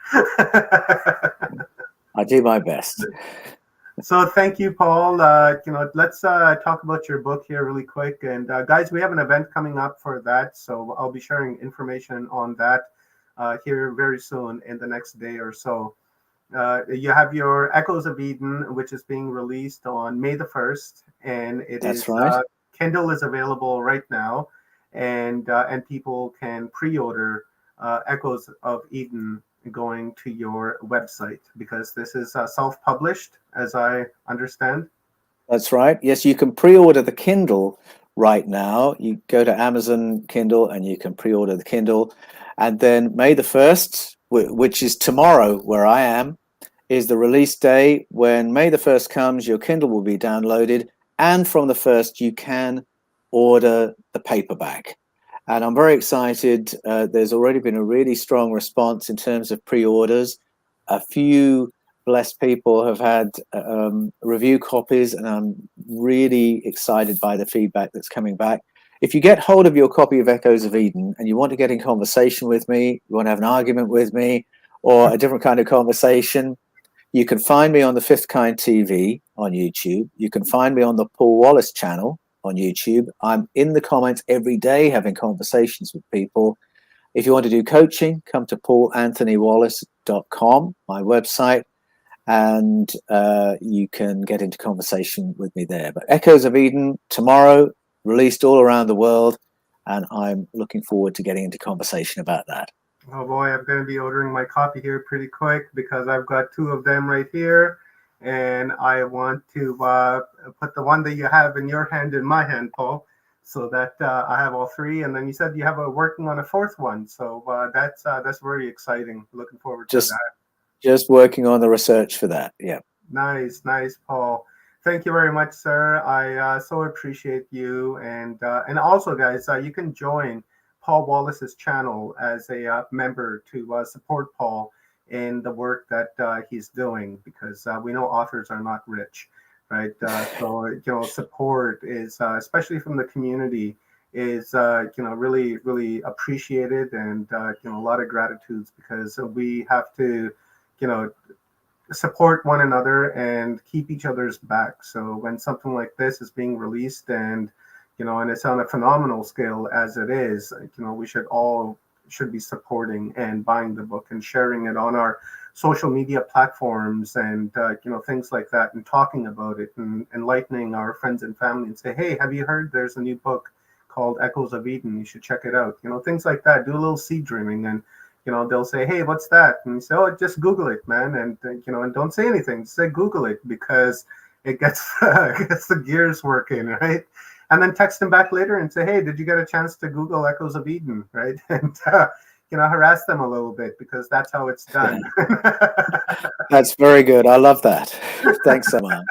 I do my best. So thank you, Paul. Let's talk about your book here really quick. And guys, we have an event coming up for that, so I'll be sharing information on that here very soon in the next day or so. You have your Echoes of Eden, which is being released on May the 1st, and That's right. Kindle is available right now, and people can pre-order Echoes of Eden going to your website, because this is self-published, as I understand. That's right. Yes, you can pre-order the Kindle right now. You go to Amazon Kindle and you can pre-order the Kindle. And then May the 1st, which is tomorrow where I am, is the release day. When May the 1st comes, your Kindle will be downloaded. And from the 1st, you can order the paperback. And I'm very excited. There's already been a really strong response in terms of pre-orders. A few blessed people have had review copies, and I'm really excited by the feedback that's coming back. If you get hold of your copy of Echoes of Eden and you want to get in conversation with me, you want to have an argument with me, or a different kind of conversation, you can find me on the Fifth Kind TV on YouTube. You can find me on the Paul Wallis channel on YouTube. I'm in the comments every day having conversations with people. If you want to do coaching, come to paulanthonywallis.com, my website, and you can get into conversation with me there. But Echoes of Eden, tomorrow, released all around the world, and I'm looking forward to getting into conversation about that. Oh boy, I'm going to be ordering my copy here pretty quick, because I've got 2 of them right here, and I want to put the one that you have in your hand in my hand, Paul. So that I have all three, and then you said you have a working on a fourth one. So that's very exciting. Looking forward to Just that. just working on the research for that. Yeah. Nice, nice, Paul. Thank you very much, sir. I so appreciate you, and also, guys, you can join Paul Wallis's channel as a member to support Paul in the work that he's doing, because we know authors are not rich, right? So support is especially from the community is really really appreciated, and a lot of gratitudes, because we have to you know support one another and keep each other's back. So when something like this is being released, and it's on a phenomenal scale as it is, we should be supporting and buying the book and sharing it on our social media platforms, and things like that, and talking about it and enlightening our friends and family and say, hey, have you heard there's a new book called Echoes of Eden? You should check it out. Things like that. Do a little seed dreaming, and they'll say, hey, what's that? And you say, oh, just Google it, man. And don't say anything. Just say Google it, because it gets, gets the gears working, right? And then text them back later and say, hey, did you get a chance to Google Echoes of Eden, right? And, harass them a little bit, because that's how it's done. That's very good. I love that. Thanks so much.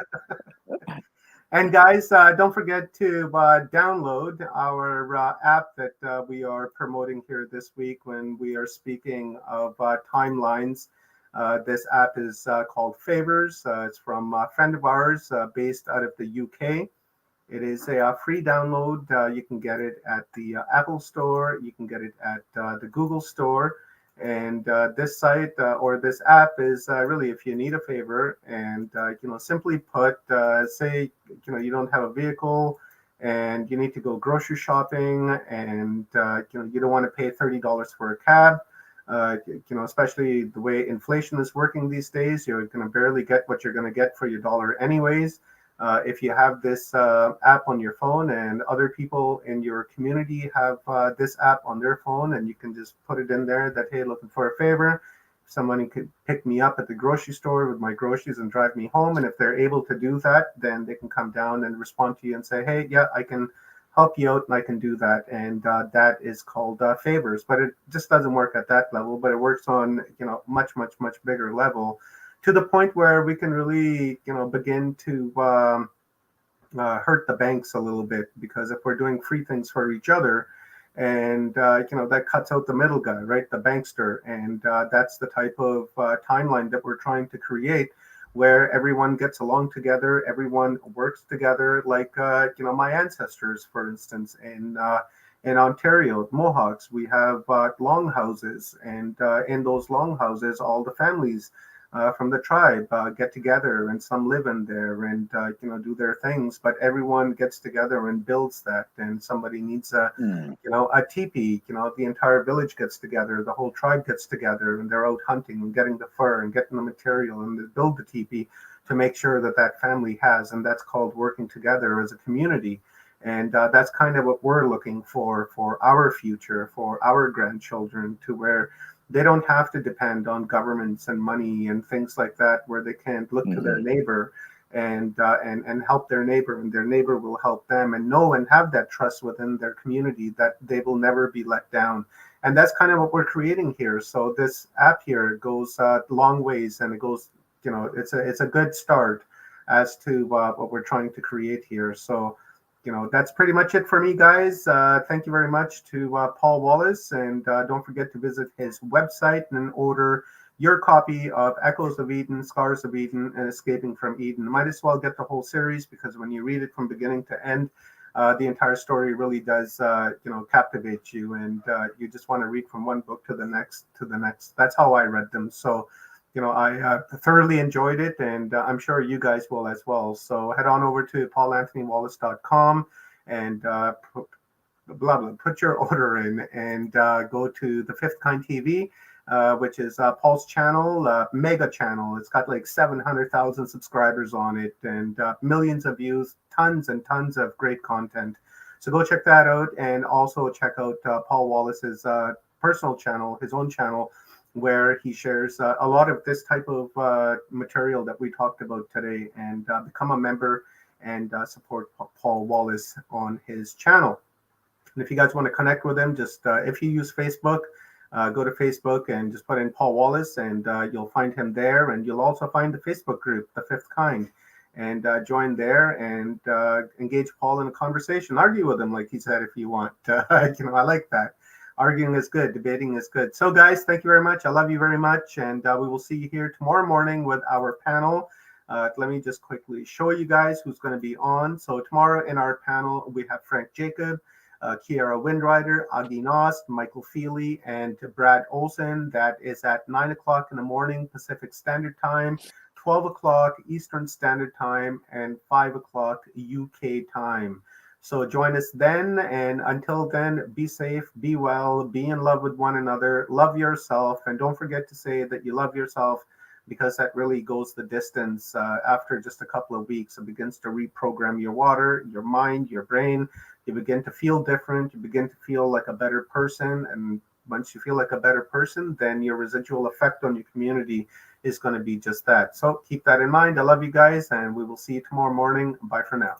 And guys, don't forget to download our app that we are promoting here this week when we are speaking of timelines. This app is called Favors. It's from a friend of ours based out of the UK. It is a free download. You can get it at the Apple Store. You can get it at the Google Store. And this site or this app is really, if you need a favor, and simply put, say you don't have a vehicle and you need to go grocery shopping, and you don't want to pay $30 for a cab. Especially the way inflation is working these days, you're going to barely get what you're going to get for your dollar anyways. If you have this app on your phone, and other people in your community have this app on their phone, and you can just put it in there that, hey, looking for a favor. Somebody could pick me up at the grocery store with my groceries and drive me home. And if they're able to do that, then they can come down and respond to you and say, hey, yeah, I can help you out and I can do that. And that is called favors. But it just doesn't work at that level, but it works on, much, much, much bigger level, to the point where we can really, begin to hurt the banks a little bit, because if we're doing free things for each other, and that cuts out the middle guy, right, the bankster, and that's the type of timeline that we're trying to create, where everyone gets along together, everyone works together, like my ancestors, for instance, in Ontario, Mohawks, we have longhouses, and in those longhouses, all the families from the tribe get together, and some live in there, and do their things. But everyone gets together and builds that. And somebody needs a teepee. The entire village gets together, the whole tribe gets together, and they're out hunting and getting the fur and getting the material, and they build the teepee to make sure that that family has. And that's called working together as a community. And that's kind of what we're looking for our future, for our grandchildren, to where they don't have to depend on governments and money and things like that, where they can't look to their neighbor and help their neighbor, and their neighbor will help them, and know and have that trust within their community that they will never be let down. And that's kind of what we're creating here. So this app here goes long ways, and it goes, it's a good start as to what we're trying to create here. So that's pretty much it for me, guys. Thank you very much to Paul Wallis. And don't forget to visit his website and order your copy of Echoes of Eden, Scars of Eden, and Escaping from Eden. Might as well get the whole series, because when you read it from beginning to end, the entire story really does, captivate you. And you just want to read from one book to the next, to the next. That's how I read them. So I thoroughly enjoyed it, and I'm sure you guys will as well. So head on over to paulanthonywallis.com and put your order in, and go to the Fifth Kind TV, which is Paul's channel, mega channel. It's got like 700,000 subscribers on it, and millions of views, tons and tons of great content. So go check that out, and also check out Paul Wallis's personal channel, his own channel, where he shares a lot of this type of material that we talked about today. And become a member and support Paul Wallis on his channel. And if you guys want to connect with him, just if you use Facebook, go to Facebook and just put in Paul Wallis, and you'll find him there. And you'll also find the Facebook group, The Fifth Kind, and join there and engage Paul in a conversation. Argue with him, like he said, if you want. I like that. Arguing is good. Debating is good. So, guys, thank you very much. I love you very much, and we will see you here tomorrow morning with our panel. Let me just quickly show you guys who's going to be on. So tomorrow in our panel, we have Frank Jacob, Kiara Windrider, Agi Nost, Michael Feely, and Brad Olson. That is at 9 o'clock in the morning Pacific Standard Time, 12 o'clock Eastern Standard Time, and 5 o'clock UK time. So join us then, and until then, be safe, be well, be in love with one another, love yourself, and don't forget to say that you love yourself, because that really goes the distance. After just a couple of weeks, it begins to reprogram your water, your mind, your brain. You begin to feel different. You begin to feel like a better person. And once you feel like a better person, then your residual effect on your community is going to be just that. So keep that in mind. I love you guys, and we will see you tomorrow morning. Bye for now.